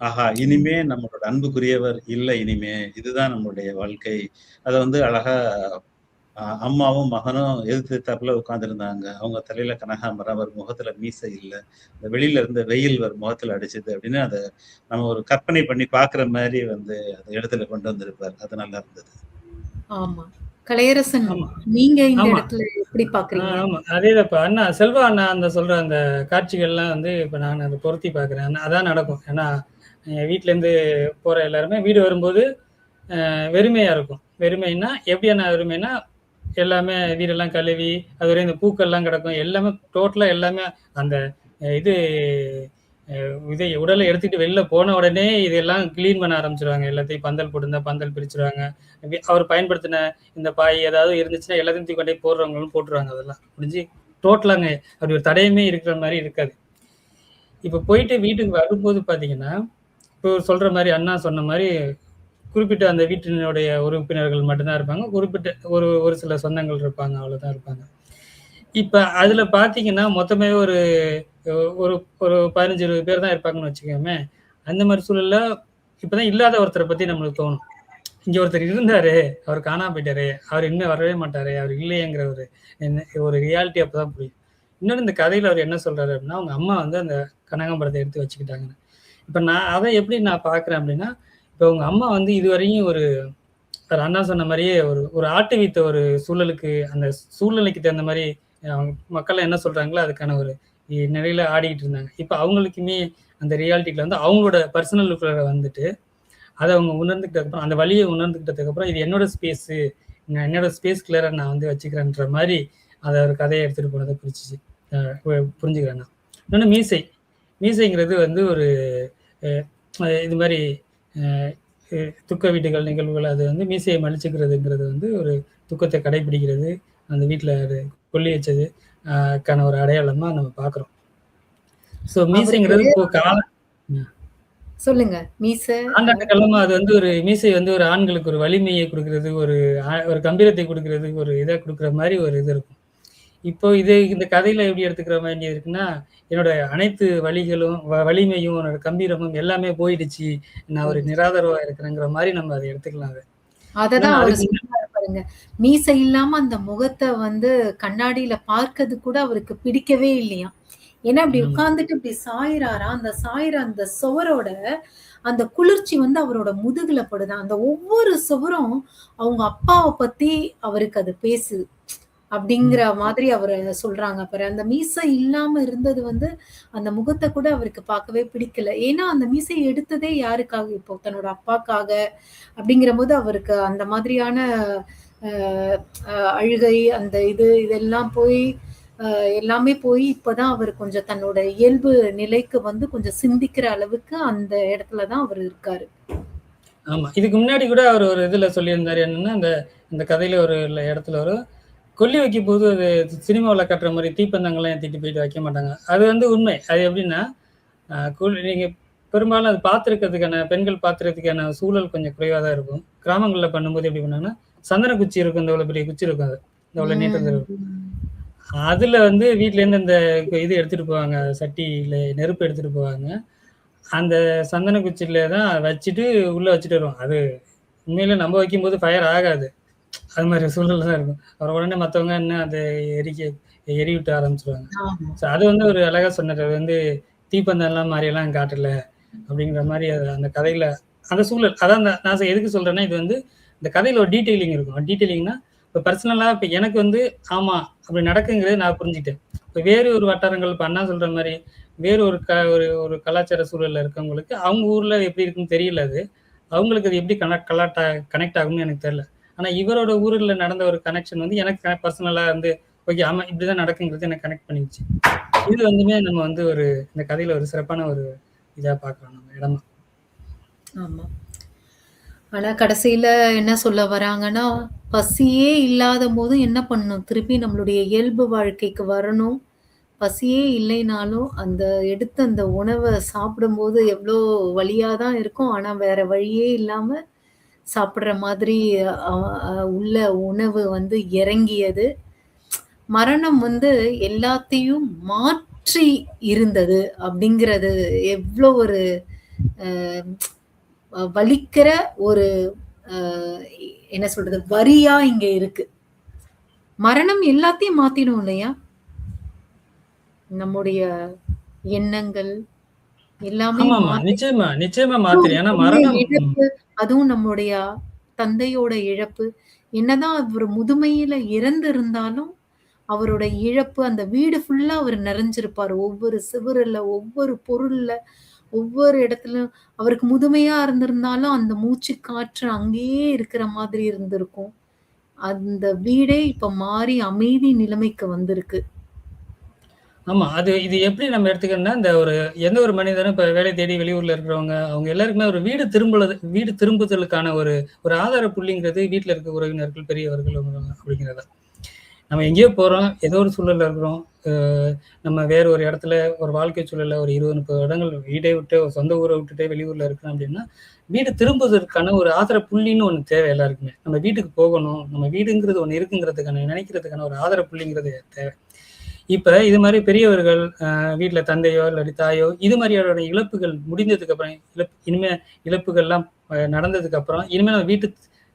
Speaker 2: ஆஹா! இனிமே நம்மளோட அன்புக்குரியவர் இல்ல இனிமே. இதுதான் நம்மளுடைய வாழ்க்கை. அத வந்து அழகா அம்மாவும், மகனும் எதிர்த்து எதிர்த்தாப்புல உட்கார்ந்திருந்தாங்க. அவங்க தலையில கனகாம்பரம், அவர் முகத்துல மீசை இல்ல. இந்த வெளியில இருந்த வெயில் அவர் முகத்துல அடிச்சது அப்படின்னு அத நம்ம ஒரு கற்பனை பண்ணி பார்க்கிற மாரி வந்து அத இடத்துல கொண்டு வந்திருப்பார். அது நல்லா இருந்தது.
Speaker 1: ஆமா. கலையரசன்,
Speaker 3: ஆமா,
Speaker 1: நீங்க இந்த
Speaker 3: ஆமா.
Speaker 1: இடத்துல எப்படி பார்க்குறீங்க?
Speaker 3: ஆமா. அதேதான் இப்ப அண்ணா செல்வா அண்ணா அந்த சொல்ற அந்த காட்சிகள்லாம் வந்து இப்ப நான் அத பொருத்தி பார்க்குறேன். அதான் நடக்கும். ஏன்னா, வீட்லேருந்து போற எல்லாருமே வீடு வரும்போது வெறுமையா இருக்கும். வெறுமைன்னா எப்படியான வெறுமைன்னா, எல்லாமே வீடெல்லாம் கழுவி, அதுவரையும் இந்த பூக்கள்லாம் கிடக்கும். எல்லாமே டோட்டலா எல்லாமே அந்த இது இதை உடலை எடுத்துட்டு வெளில போன உடனே இதெல்லாம் கிளீன் பண்ண ஆரம்பிச்சுருவாங்க. எல்லாத்தையும் பந்தல் போட்டிருந்தா பந்தல் பிரிச்சுருவாங்க. அவர் பயன்படுத்தின இந்த பாய் ஏதாவது இருந்துச்சுன்னா எல்லாத்தையும் தூக்கி கொண்டு போய் போடுறவங்களும் போட்டுருவாங்க அதெல்லாம். முடிஞ்சு டோட்டலாங்க அப்படி ஒரு தடயமே இருக்கிற மாரி இருக்காது. இப்ப போயிட்டு வீட்டுக்கு வரும்போது பார்த்தீங்கன்னா, இப்போ சொல்ற மாரி அண்ணா சொன்ன மாரி குறிப்பிட்ட அந்த வீட்டினுடைய உறுப்பினர்கள் மட்டும் தான் இருப்பாங்க. குறிப்பிட்ட ஒரு ஒரு சில சொந்தங்கள் இருப்பாங்க. அவ்வளோதான் இருப்பாங்க. இப்ப அதுல பார்த்தீங்கன்னா, மொத்தமே ஒரு ஒரு ஒரு 15, 20 பேர் தான் இருப்பாங்கன்னு வச்சுக்கோமே. அந்த மாதிரி சூழல்ல இப்பதான் இல்லாத ஒருத்தரை பத்தி நம்மளுக்கு தோணும். இங்க ஒருத்தர் இருந்தாரு, அவர் காணாம போயிட்டாரு, அவர் இன்னும் வரவே மாட்டாரு, அவர் இல்லையேங்கிற ஒரு ரியாலிட்டி அப்பதான் புரியும். இன்னொன்று இந்த கதையில அவர் என்ன சொல்றாரு அப்படின்னா, அவங்க அம்மா வந்து அந்த கனகாம்பரத்தை எடுத்து வச்சுக்கிட்டாங்க. இப்ப நான் அதை எப்படி நான் பாக்குறேன் அப்படின்னா, இப்ப உங்க அம்மா வந்து இதுவரையும் ஒரு அண்ணா சொன்ன மாதிரியே ஒரு ஆட்டு வைத்த ஒரு சூழலுக்கு, அந்த சூழ்நிலைக்கு தகுந்த மாதிரி அவங்க மக்கள் என்ன சொல்றாங்களோ அதுக்கான ஒரு நிலையில ஆடிக்கிட்டு இருந்தாங்க. இப்ப அவங்களுக்குமே அந்த ரியாலிட்டியில வந்து அவங்களோட பர்சனல் வந்துட்டு அதை அவங்க உணர்ந்துக்கிட்டதுக்கு அப்புறம், அந்த வழியை உணர்ந்துக்கிட்டதுக்கு அப்புறம், இது என்னோட ஸ்பேஸ், என்னோட ஸ்பேஸ் கிளியரா நான் வந்து வச்சுக்கிறேன்ற மாதிரி அதை ஒரு கதையை எடுத்துட்டு போனதை புரிஞ்சுக்கிறேன் நான். இன்னொன்று மீசைங்கிறது வந்து ஒரு இது மாதிரி துக்க வீட்டுகள் நிகழ்வுகள், அது வந்து மீசையை மலிச்சுக்கிறதுங்கிறது வந்து ஒரு துக்கத்தை கடைபிடிக்கிறது, அந்த வீட்டில் அது கொல்லி வச்சது ஒரு அடையாளமா நம்ம பார்க்குறோம். ஸோ மீசைங்கிறது இப்போ
Speaker 1: சொல்லுங்க. மீசை
Speaker 3: ஆண்டாண்டுகளமா அது வந்து ஒரு மீசை வந்து ஒரு ஆண்களுக்கு ஒரு வலிமையை கொடுக்கறது, ஒரு கம்பீரத்தை கொடுக்கறது, ஒரு இதை கொடுக்குற மாதிரி ஒரு இது இருக்கும். இப்போ இந்த கதையில எப்படி எடுத்துக்கிற வேண்டியது இருக்குன்னா, என்னோட அனைத்து வலிமையும் என்னோட கம்பீரமும் எல்லாமே போயிடுச்சு, நான் ஒரு நிராதரவா இருக்கிறேங்கிற மாதிரி நம்ம அதை எடுத்துக்கலாம்.
Speaker 1: அததான் பாருங்க, மீசை இல்லாம அந்த முகத்தை வந்து கண்ணாடியில பார்க்கறது கூட அவருக்கு பிடிக்கவே இல்லையா. ஏன்னா அப்படி உட்கார்ந்துட்டு இப்படி சாயிறாரா, அந்த சாயிற அந்த சுவரோட அந்த குளிர்ச்சி வந்து அவரோட முதுகுல படுதான். அந்த ஒவ்வொரு சுவரும் அவங்க அப்பாவை பத்தி அவருக்கு அது பேசுது அப்படிங்கிற மாதிரி அவர் சொல்றாங்க. பாரு, அந்த மீசை இல்லாம இருந்தது வந்து அந்த முகத்தை கூட அவருக்கு பார்க்கவே பிடிக்கல. ஏன்னா அந்த மீசை எடுத்ததே யாருக்காக, இப்போ தன்னோட அப்பாக்காக. அப்படிங்கிற போது அவருக்கு அந்த மாதிரியான அழுகை, அந்த இதெல்லாம் போய் எல்லாமே போய் இப்பதான் அவர் கொஞ்சம் தன்னோட இயல்பு நிலைக்கு வந்து கொஞ்சம் சிந்திக்கிற அளவுக்கு அந்த இடத்துலதான் அவர் இருக்காரு.
Speaker 3: ஆமா, இதுக்கு முன்னாடி கூட அவர் ஒரு இதுல சொல்லியிருந்தாரு என்னன்னா, இந்த கதையில ஒரு இடத்துல ஒரு கொல்லி வைக்கும் போது அது சினிமாவில் கட்டுற மாதிரி தீப்பந்தங்கள்லாம் ஏற்றிட்டு போயிட்டு வைக்க மாட்டாங்க. அது வந்து உண்மை. அது எப்படின்னா, நீங்க பெரும்பாலும் அது பார்த்துருக்கிறதுக்கான பெண்கள் பார்த்துறதுக்கான சூழல் கொஞ்சம் குறைவாக தான் இருக்கும். கிராமங்களில் பண்ணும்போது எப்படி பண்ணாங்கன்னா, சந்தன குச்சி இருக்கும், இந்த இவ்வளோ பெரிய குச்சி இருக்கும், அது இந்த இவ்வளோ நீட்டத்தில் இருக்கும். அதுல வந்து வீட்டுல இருந்து இந்த இது எடுத்துட்டு போவாங்க, சட்டியில நெருப்பு எடுத்துட்டு போவாங்க. அந்த சந்தன குச்சியில தான் வச்சுட்டு உள்ள வச்சுட்டு வருவோம். அது உண்மையில நம்ம வைக்கும்போது ஃபயர் ஆகாது, அது மாதிரி சூழல்ல தான் இருக்கும். அப்புறம் உடனே மற்றவங்க என்ன அதை எரி விட்டு ஆரம்பிச்சிருவாங்க. ஸோ அது வந்து ஒரு அழகா சொன்னார். அது வந்து தீப்பந்தம்லாம் மாதிரியெல்லாம் காட்டல அப்படிங்கிற மாதிரி அந்த கதையில அந்த சூழல். அதான் நான் எதுக்கு சொல்றேன்னா, இது வந்து இந்த கதையில ஒரு டீட்டெயிலிங் இருக்கும். டீட்டெயிலிங்னா இப்போ பர்சனலா இப்போ எனக்கு வந்து ஆமா அப்படி நடக்குங்கிறது நான் புரிஞ்சுக்கிட்டேன். இப்போ வேறு ஒரு வட்டாரங்கள், இப்போ அண்ணா சொல்ற மாதிரி வேறு ஒரு கலாச்சார சூழல்ல இருக்கவங்களுக்கு அவங்க ஊர்ல எப்படி இருக்குன்னு தெரியல. அது அவங்களுக்கு அது எப்படி கனெக்ட் ஆகும்னு எனக்கு தெரியல. ஆனா இவரோட ஊர்ல நடந்த ஒரு கனெக்ஷன் வந்து எனக்கு பர்சனலா வந்து ஓகே, ஆமா இப்படிதான் நடக்குங்கிறது எனக்கு கனெக்ட் பண்ணிடுச்சு. இது வந்துமே நம்ம வந்து இந்த கதையில ஒரு சிறப்பான ஒரு இதா பார்க்கலாம் நம்ம இடமா.
Speaker 1: ஆமா, ஆனா கடைசியில என்ன சொல்ல வராங்கன்னா, பசியே இல்லாத போதும் என்ன பண்ணணும், திருப்பி நம்மளுடைய இயல்பு வாழ்க்கைக்கு வரணும். பசியே இல்லைனாலும் அந்த எடுத்து அந்த உணவை சாப்பிடும்போது எவ்வளோ வலியாதான் இருக்கும். ஆனா வேற வழியே இல்லாம சாப்பிடுற மாதிரி உள்ள உணவு வந்து இறங்கியது. மரணம் வந்து எல்லாத்தையும் மாற்றி இருந்தது அப்படிங்கிறது எவ்வளோ ஒரு வலிக்கிற ஒரு என்ன சொல்றது வரியா இங்க இருக்கு. மரணம் எல்லாத்தையும் மாத்திடும் இல்லையா, நம்முடைய எண்ணங்கள் எல்லாமே.
Speaker 3: நிச்சயமா மாத்திரும். ஏன்னா மரணம்
Speaker 1: இழப்பு, அதுவும் நம்முடைய தந்தையோட இழப்பு. என்னதான் அவர் முதுமையில இறந்து இருந்தாலும் அவரோட இழப்பு, அந்த வீடு ஃபுல்லா அவர் நிறைஞ்சிருப்பாரு. ஒவ்வொரு சிவருல, ஒவ்வொரு பொருள்ல, ஒவ்வொரு இடத்துலயும். அவருக்கு முதுமையா இருந்திருந்தாலும் அந்த மூச்சு காற்று அங்கேயே இருக்கிற மாதிரி இருந்திருக்கும். அந்த வீடே இப்ப மாறி அமைதி நிலைமைக்கு வந்திருக்கு.
Speaker 3: ஆமா, இது எப்படி நம்ம எடுத்துக்கணும்னா, எந்த ஒரு மனிதனும் இப்ப வேலை தேடி வெளியூர்ல இருக்கிறவங்க அவங்க எல்லாருக்குமே ஒரு வீடு திரும்புதலுக்கான ஒரு ஆதார புள்ளிங்கிறது வீட்டுல இருக்க உறவினர்கள், பெரியவர்கள் அப்படிங்கிறதா. நம்ம எங்கேயோ போறோம், ஏதோ ஒரு சூழல்ல இருக்கிறோம், நம்ம வேற ஒரு இடத்துல ஒரு வாழ்க்கை சூழல்ல ஒரு 20-30 இடங்கள் வீட்டை விட்டு சொந்த ஊரை விட்டுட்டே வெளியூர்ல இருக்கணும் அப்படின்னா, வீடு திரும்புவதற்கான ஒரு ஆதர புள்ளின்னு ஒண்ணு தேவை எல்லாருக்குமே. நம்ம வீட்டுக்கு போகணும், நம்ம வீடுங்கிறது ஒண்ணு இருக்குங்கிறதுக்கான நினைக்கிறதுக்கான ஒரு ஆதர புள்ளிங்கிறது தேவை. இப்ப இது மாதிரி பெரியவர்கள் வீட்டுல தந்தையோ இல்லாட்டி தாயோ இது மாதிரியான இழப்புகள் முடிந்ததுக்கு அப்புறம் இனிமே இழப்புகள்லாம் நடந்ததுக்கு அப்புறம் இனிமே நம்ம வீட்டு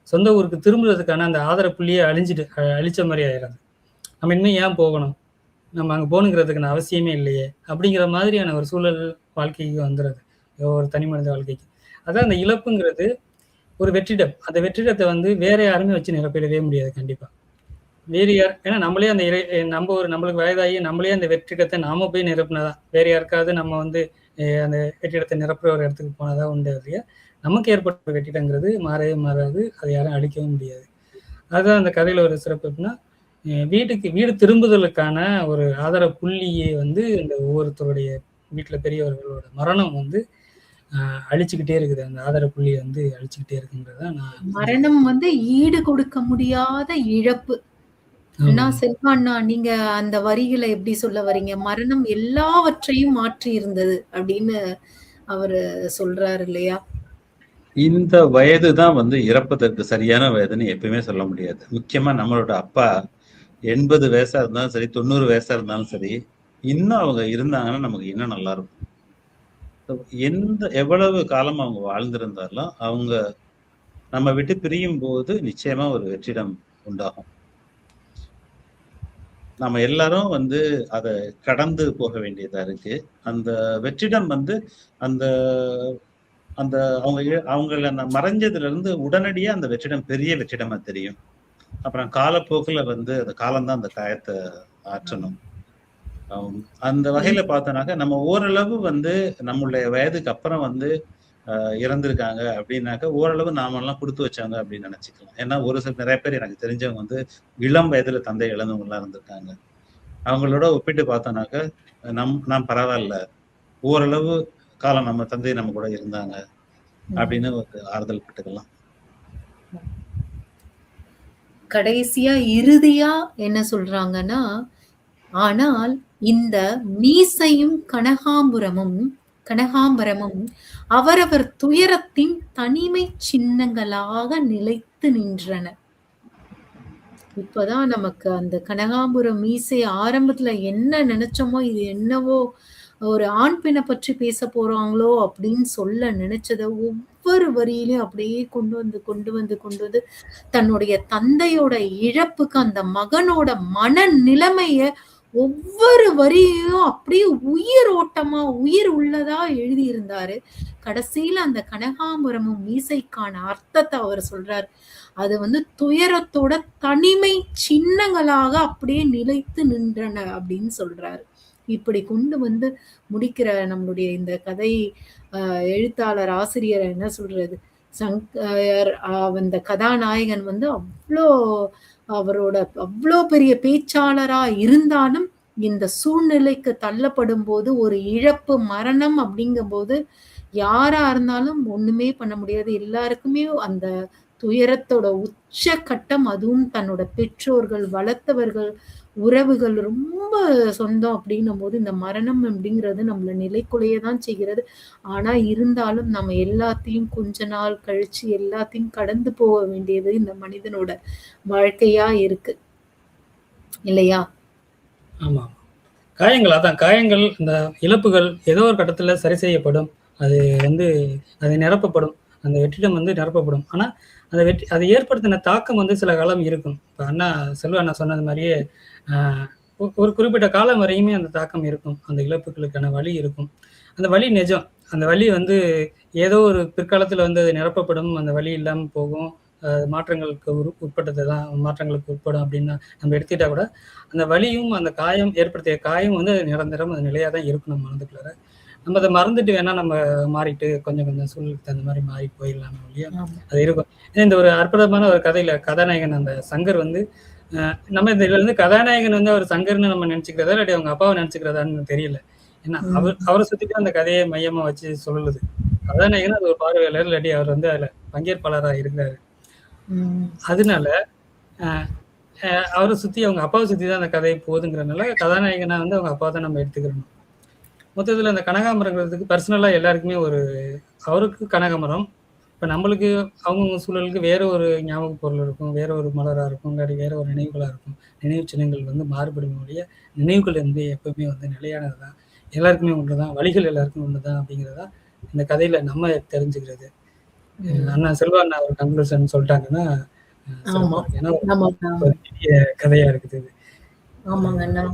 Speaker 3: சொந்த ஊருக்கு திரும்புறதுக்கான அந்த ஆதர புள்ளியை அழிச்ச மாதிரி ஆயிடுறது. நம்ம இனிமே ஏன் போகணும், நம்ம அங்க போகணுங்கிறதுக்கான அவசியமே இல்லையே அப்படிங்கிற மாதிரியான ஒரு சூழல் வாழ்க்கைக்கு வந்துடுறது, ஒரு தனி மனித வாழ்க்கைக்கு. அதான் அந்த இழப்புங்கிறது ஒரு வெற்றிடம். அந்த வெற்றிடத்தை வந்து வேற யாருமே வச்சு நிரப்பிடவே முடியாது கண்டிப்பா. வேறு யார், ஏன்னா நம்மளே அந்த நம்மளுக்கு வயதாகி நம்மளே அந்த வெற்றிடத்தை நாம போய் நிரப்பினதான். வேற யாருக்காவது நம்ம வந்து அந்த வெற்றிடத்தை நிரப்புற ஒரு இடத்துக்கு போனதான் உண்டு இல்லையா. நமக்கு ஏற்பட்ட வெற்றிடங்கிறது மாறவே மாறாது, அதை யாரும் அழிக்கவும் முடியாது. அதுதான் அந்த கதையில ஒரு சிறப்பு எப்படின்னா, வீடு திரும்புதலுக்கான ஒரு ஆதார புள்ளியை வந்து இந்த ஒவ்வொருத்தருடைய வீட்டுல பெரியவர்களோட மரணம் வந்து அழிச்சுக்கிட்டே இருக்குது. அந்த ஆதார புள்ளியை வந்து அழிச்சுக்கிட்டே இருக்குன்றதான்
Speaker 1: மரணம் வந்து ஈடு கொடுக்க முடியாத இழப்பு. அண்ணா செல்வா அண்ணா, நீங்க அந்த வரிகளை எப்படி சொல்ல வரீங்க? மரணம் எல்லாவற்றையும் மாற்றி இருந்தது அப்படின்னு அவரு சொல்றாரு இல்லையா?
Speaker 2: இந்த வயதுதான் வந்து இறப்பதற்கு சரியான வயதுன்னு எப்பயுமே சொல்ல முடியாது. முக்கியமா நம்மளோட அப்பா 80 வயசா இருந்தாலும் சரி, 90 வயசா இருந்தாலும் சரி, இன்னும் அவங்க இருந்தாங்கன்னா நமக்கு இன்னும் நல்லா இருக்கும். எவ்வளவு காலம் அவங்க வாழ்ந்திருந்தாலும் அவங்க நம்ம விட்டு பிரியும் போது நிச்சயமா ஒரு வெற்றிடம் உண்டாகும். நம்ம எல்லாரும் வந்து அதை கடந்து போக வேண்டியதா இருக்கு. அந்த வெற்றிடம் வந்து அந்த அந்த அவங்கள மறைஞ்சதுல இருந்து உடனடியா அந்த வெற்றிடம் பெரிய வெற்றிடமா தெரியும். அப்புறம் காலப்போக்குல வந்து அந்த காலம்தான் அந்த காயத்தை ஆற்றணும். அந்த வகையில பார்த்தோம்னாக்க நம்ம ஓரளவு வந்து நம்மளுடைய வயதுக்கு அப்புறம் வந்து இறந்திருக்காங்க அப்படின்னாக்க ஓரளவு நாமெல்லாம் கொடுத்து வச்சாங்க அப்படின்னு நினைச்சுக்கலாம். ஏன்னா ஒரு சில நிறைய பேர் எனக்கு தெரிஞ்சவங்க வந்து இளம் வயதுல தந்தை இழந்தவங்க எல்லாம் இருந்திருக்காங்க. அவங்களோட ஒப்பிட்டு பார்த்தோம்னாக்க நாம் பரவாயில்ல, ஓரளவு காலம் நம்ம தந்தை நம்ம கூட இருந்தாங்க அப்படின்னு ஒரு ஆறுதல் பட்டுக்கலாம்.
Speaker 1: கடைசியா இறுதியா என்ன சொல்றாங்கன்னா, ஆனால் இந்த மீசையும் கனகாம்பரமும் அவரவர் துயரத்தின் தனிமை சின்னங்களாக நிலைத்து நின்றன. இப்பதான் நமக்கு அந்த கனகாம்பரம் மீசை ஆரம்பத்துல என்ன நினைச்சோமோ, இது என்னவோ ஒரு ஆண் பெண்ணை பற்றி பேச போறாங்களோ அப்படின்னு சொல்ல நினைச்சத ஒவ்வொரு வரியிலையும் அப்படியே கொண்டு வந்து தன்னுடைய தந்தையோட இழப்புக்கு அந்த மகனோட மனநிலைமைய ஒவ்வொரு வரியும் அப்படியே உயிர் உள்ளதா எழுதியிருந்தாரு. கடைசியில அந்த கனகாம்பரமும் மீசைக்கான அர்த்தத்தை அவர் சொல்றாரு. அது வந்து துயரத்தோட தனிமை சின்னங்களாக அப்படியே நிலைத்து நின்றன அப்படின்னு சொல்றாரு. இப்படி கொண்டு வந்து முடிக்கிற நம்மளுடைய இந்த கதை எழுத்தாளர் ஆசிரியர் என்ன சொல்றது, அந்த கதாநாயகன் வந்து அவ்வளோ பெரிய பேச்சாளரா இருந்தாலும் இந்த சூழ்நிலைக்கு தள்ளப்படும் போது ஒரு இழப்பு மரணம் அப்படிங்கும் போது யாரா இருந்தாலும் ஒண்ணுமே பண்ண முடியாது. எல்லாருக்குமே அந்த துயரத்தோட உச்ச கட்டம், அதுவும் தன்னோட பெற்றோர்கள், வளர்த்தவர்கள், உறவுகள் ரொம்ப சொந்தம் அப்படின்னும் போது இந்த மரணம் அப்படிங்கிறது நம்மள நிலைக்குலையதான் செய்கிறது. ஆனா இருந்தாலும் நம்ம எல்லாத்தையும் கொஞ்ச நாள் கழிச்சு எல்லாத்தையும் கடந்து போக வேண்டியது இந்த மனிதனோட வாழ்க்கையா இருக்கு இல்லையா?
Speaker 3: ஆமா, காயங்கள் இந்த இழப்புகள் ஏதோ ஒரு கட்டத்துல சரி செய்யப்படும். அது வந்து அது நிரப்பப்படும், அந்த வெற்றிடம் வந்து நிரப்பப்படும். ஆனா அதை ஏற்படுத்தின தாக்கம் வந்து சில காலம் இருக்கும். இப்போ செல்வா அண்ணா சொன்னது மாதிரியே ஒரு குறிப்பிட்ட காலம் வரையுமே அந்த தாக்கம் இருக்கும். அந்த இழப்புகளுக்கான வலி இருக்கும். அந்த வலி நிஜம். அந்த வலி வந்து ஏதோ ஒரு பிற்காலத்துல வந்து அது நிரப்பப்படும், அந்த வலி இல்லாம போகும், மாற்றங்களுக்கு உட்படும் அப்படின்னு நம்ம எடுத்துக்கிட்டா கூட அந்த வலியும் அந்த ஏற்படுத்திய காயம் வந்து நிரந்தரம், அது நிலையா தான் இருக்கும் நம்ம மனதுக்குள்ளார. நம்ம அதை மறந்துட்டு வேணா நம்ம மாறிட்டு கொஞ்சம் சூழலுக்கு தகுந்த மாதிரி மாறி போயிடலாம் இல்லையா, அது இருக்கும். இந்த ஒரு அற்புதமான ஒரு கதையில கதாநாயகன் அந்த சங்கர் வந்து நம்ம இதுல இருந்து கதாநாயகன் வந்து அவர் சங்கர்னு நம்ம நினைச்சுக்கிறதா இல்லாட்டி அவங்க அப்பாவை நினைச்சுக்கிறதான்னு தெரியல. ஏன்னா அவரை சுத்திட்டு அந்த கதையை மையமா வச்சு சொல்லுது. கதாநாயகன் அது ஒரு பார்வையாளர் இல்லாட்டி அவர் வந்து அதுல பங்கேற்பாளராக இருக்கிறாரு. அதனால அவரை சுத்தி அவங்க அப்பாவை சுத்தி தான் அந்த கதை போகுதுங்கிறதுனால கதாநாயகனா வந்து அவங்க அப்பா தான் நம்ம எடுத்துக்கிறோம். மொத்தத்துல அந்த கனகாமரங்கிறதுக்கு பர்சனலா எல்லாருக்குமே அவருக்கு கனகாமரம், இப்ப நம்மளுக்கு அவங்கவுங்க சூழலுக்கு வேற ஒரு ஞாபக பொருள் இருக்கும், வேற ஒரு மலரா இருக்கும், இல்லாட்டி வேற ஒரு நினைவுகளா இருக்கும். நினைவு சின்னங்கள் வந்து மாறுபடுமே ஒழிய, நினைவுகள் வந்து எப்பவுமே வந்து நிலையானது தான். எல்லாருக்குமே ஒண்ணுதான். வழிகள் எல்லாருக்கும் ஒண்ணுதான் அப்படிங்கிறதா இந்த கதையில நம்ம தெரிஞ்சுக்கிறது. அண்ணா செல்வா அண்ணா ஒரு கன்க்ளூஷன் சொல்லிட்டாங்கன்னா சிறப்பா
Speaker 1: ஆமா.
Speaker 3: இருக்கும். ஏன்னா
Speaker 1: ஆமாங்க.
Speaker 3: ஒரு பெரிய கதையா இருக்குது இது.
Speaker 1: ஆமாங்க அண்ணா.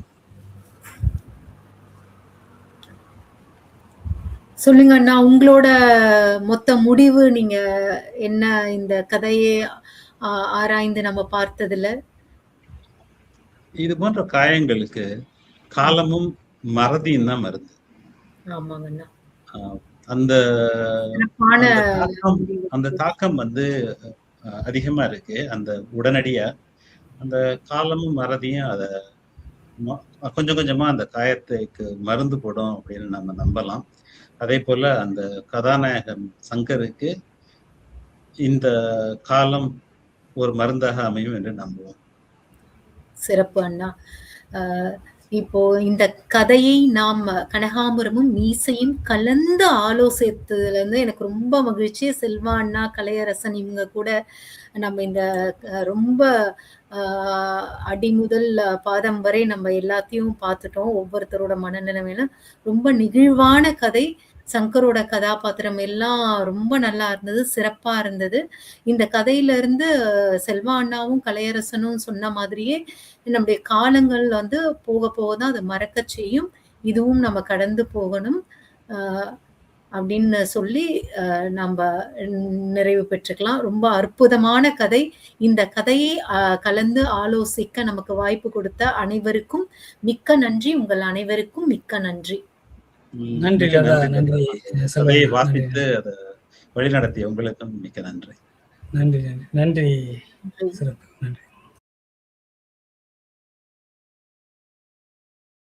Speaker 1: சொல்லுங்க அண்ணா. உங்களோட மொத்த முடிவு நீங்க என்ன இந்த கதையை ஆராய்ந்து நம்ம பார்த்ததுல?
Speaker 2: இது போன்ற காயங்களுக்கு காலமும் மறதியும் தான் மருந்து.
Speaker 1: ஆமாங்க அண்ணா.
Speaker 2: அந்த
Speaker 1: சிறப்பான
Speaker 2: அந்த தாக்கம் வந்து அதிகமா இருக்கு. அந்த உடனடியா அந்த காலமும் மறதியும் அத கொஞ்சம் கொஞ்சமா அந்த காயத்துக்கு மருந்து போடும் அப்படின்னு நம்ம நம்பலாம். அதே போல அந்த கதாநாயகன் சங்கருக்கு இந்த காலம் ஒரு மருந்தாக அமையும் என்று நம்புவோம்.
Speaker 1: சிறப்பு அண்ணா. இப்போ இந்த கதையை நாம் கனகாம்பரமும் மீசையும் கலந்து ஆலோசித்ததுல இருந்து எனக்கு ரொம்ப மகிழ்ச்சி. செல்வா அண்ணா, கலையரசன் இவங்க கூட நம்ம இந்த ரொம்ப அடி முதல் பாதம் வரை நம்ம எல்லாத்தையும் பார்த்துட்டோம். ஒவ்வொருத்தரோட மனநிலைமையில ரொம்ப நெகிழ்வான கதை. சங்கரோட கதாபாத்திரம் எல்லாம் ரொம்ப நல்லா இருந்தது, சிறப்பா இருந்தது. இந்த கதையில இருந்து செல்வா அண்ணாவும் கலையரசனும் சொன்ன மாதிரியே நம்முடைய காலங்கள் வந்து போக போக தான் அதை மறக்க செய்யும். இதுவும் நம்ம கடந்து போகணும் அப்படின்னு சொல்லி நம்ம நிறைவு பெற்றுக்கலாம். ரொம்ப அற்புதமான கதை. இந்த கதையை கலந்து ஆலோசிக்க நமக்கு வாய்ப்பு கொடுத்த அனைவருக்கும் மிக்க நன்றி. உங்கள் அனைவருக்கும் மிக்க நன்றி.
Speaker 3: நன்றி.
Speaker 2: கதையை வாசித்து அதை வழிநடத்திய உங்களுக்கும் மிக்க நன்றி.
Speaker 3: நன்றி. நன்றி. சிறப்பு. நன்றி.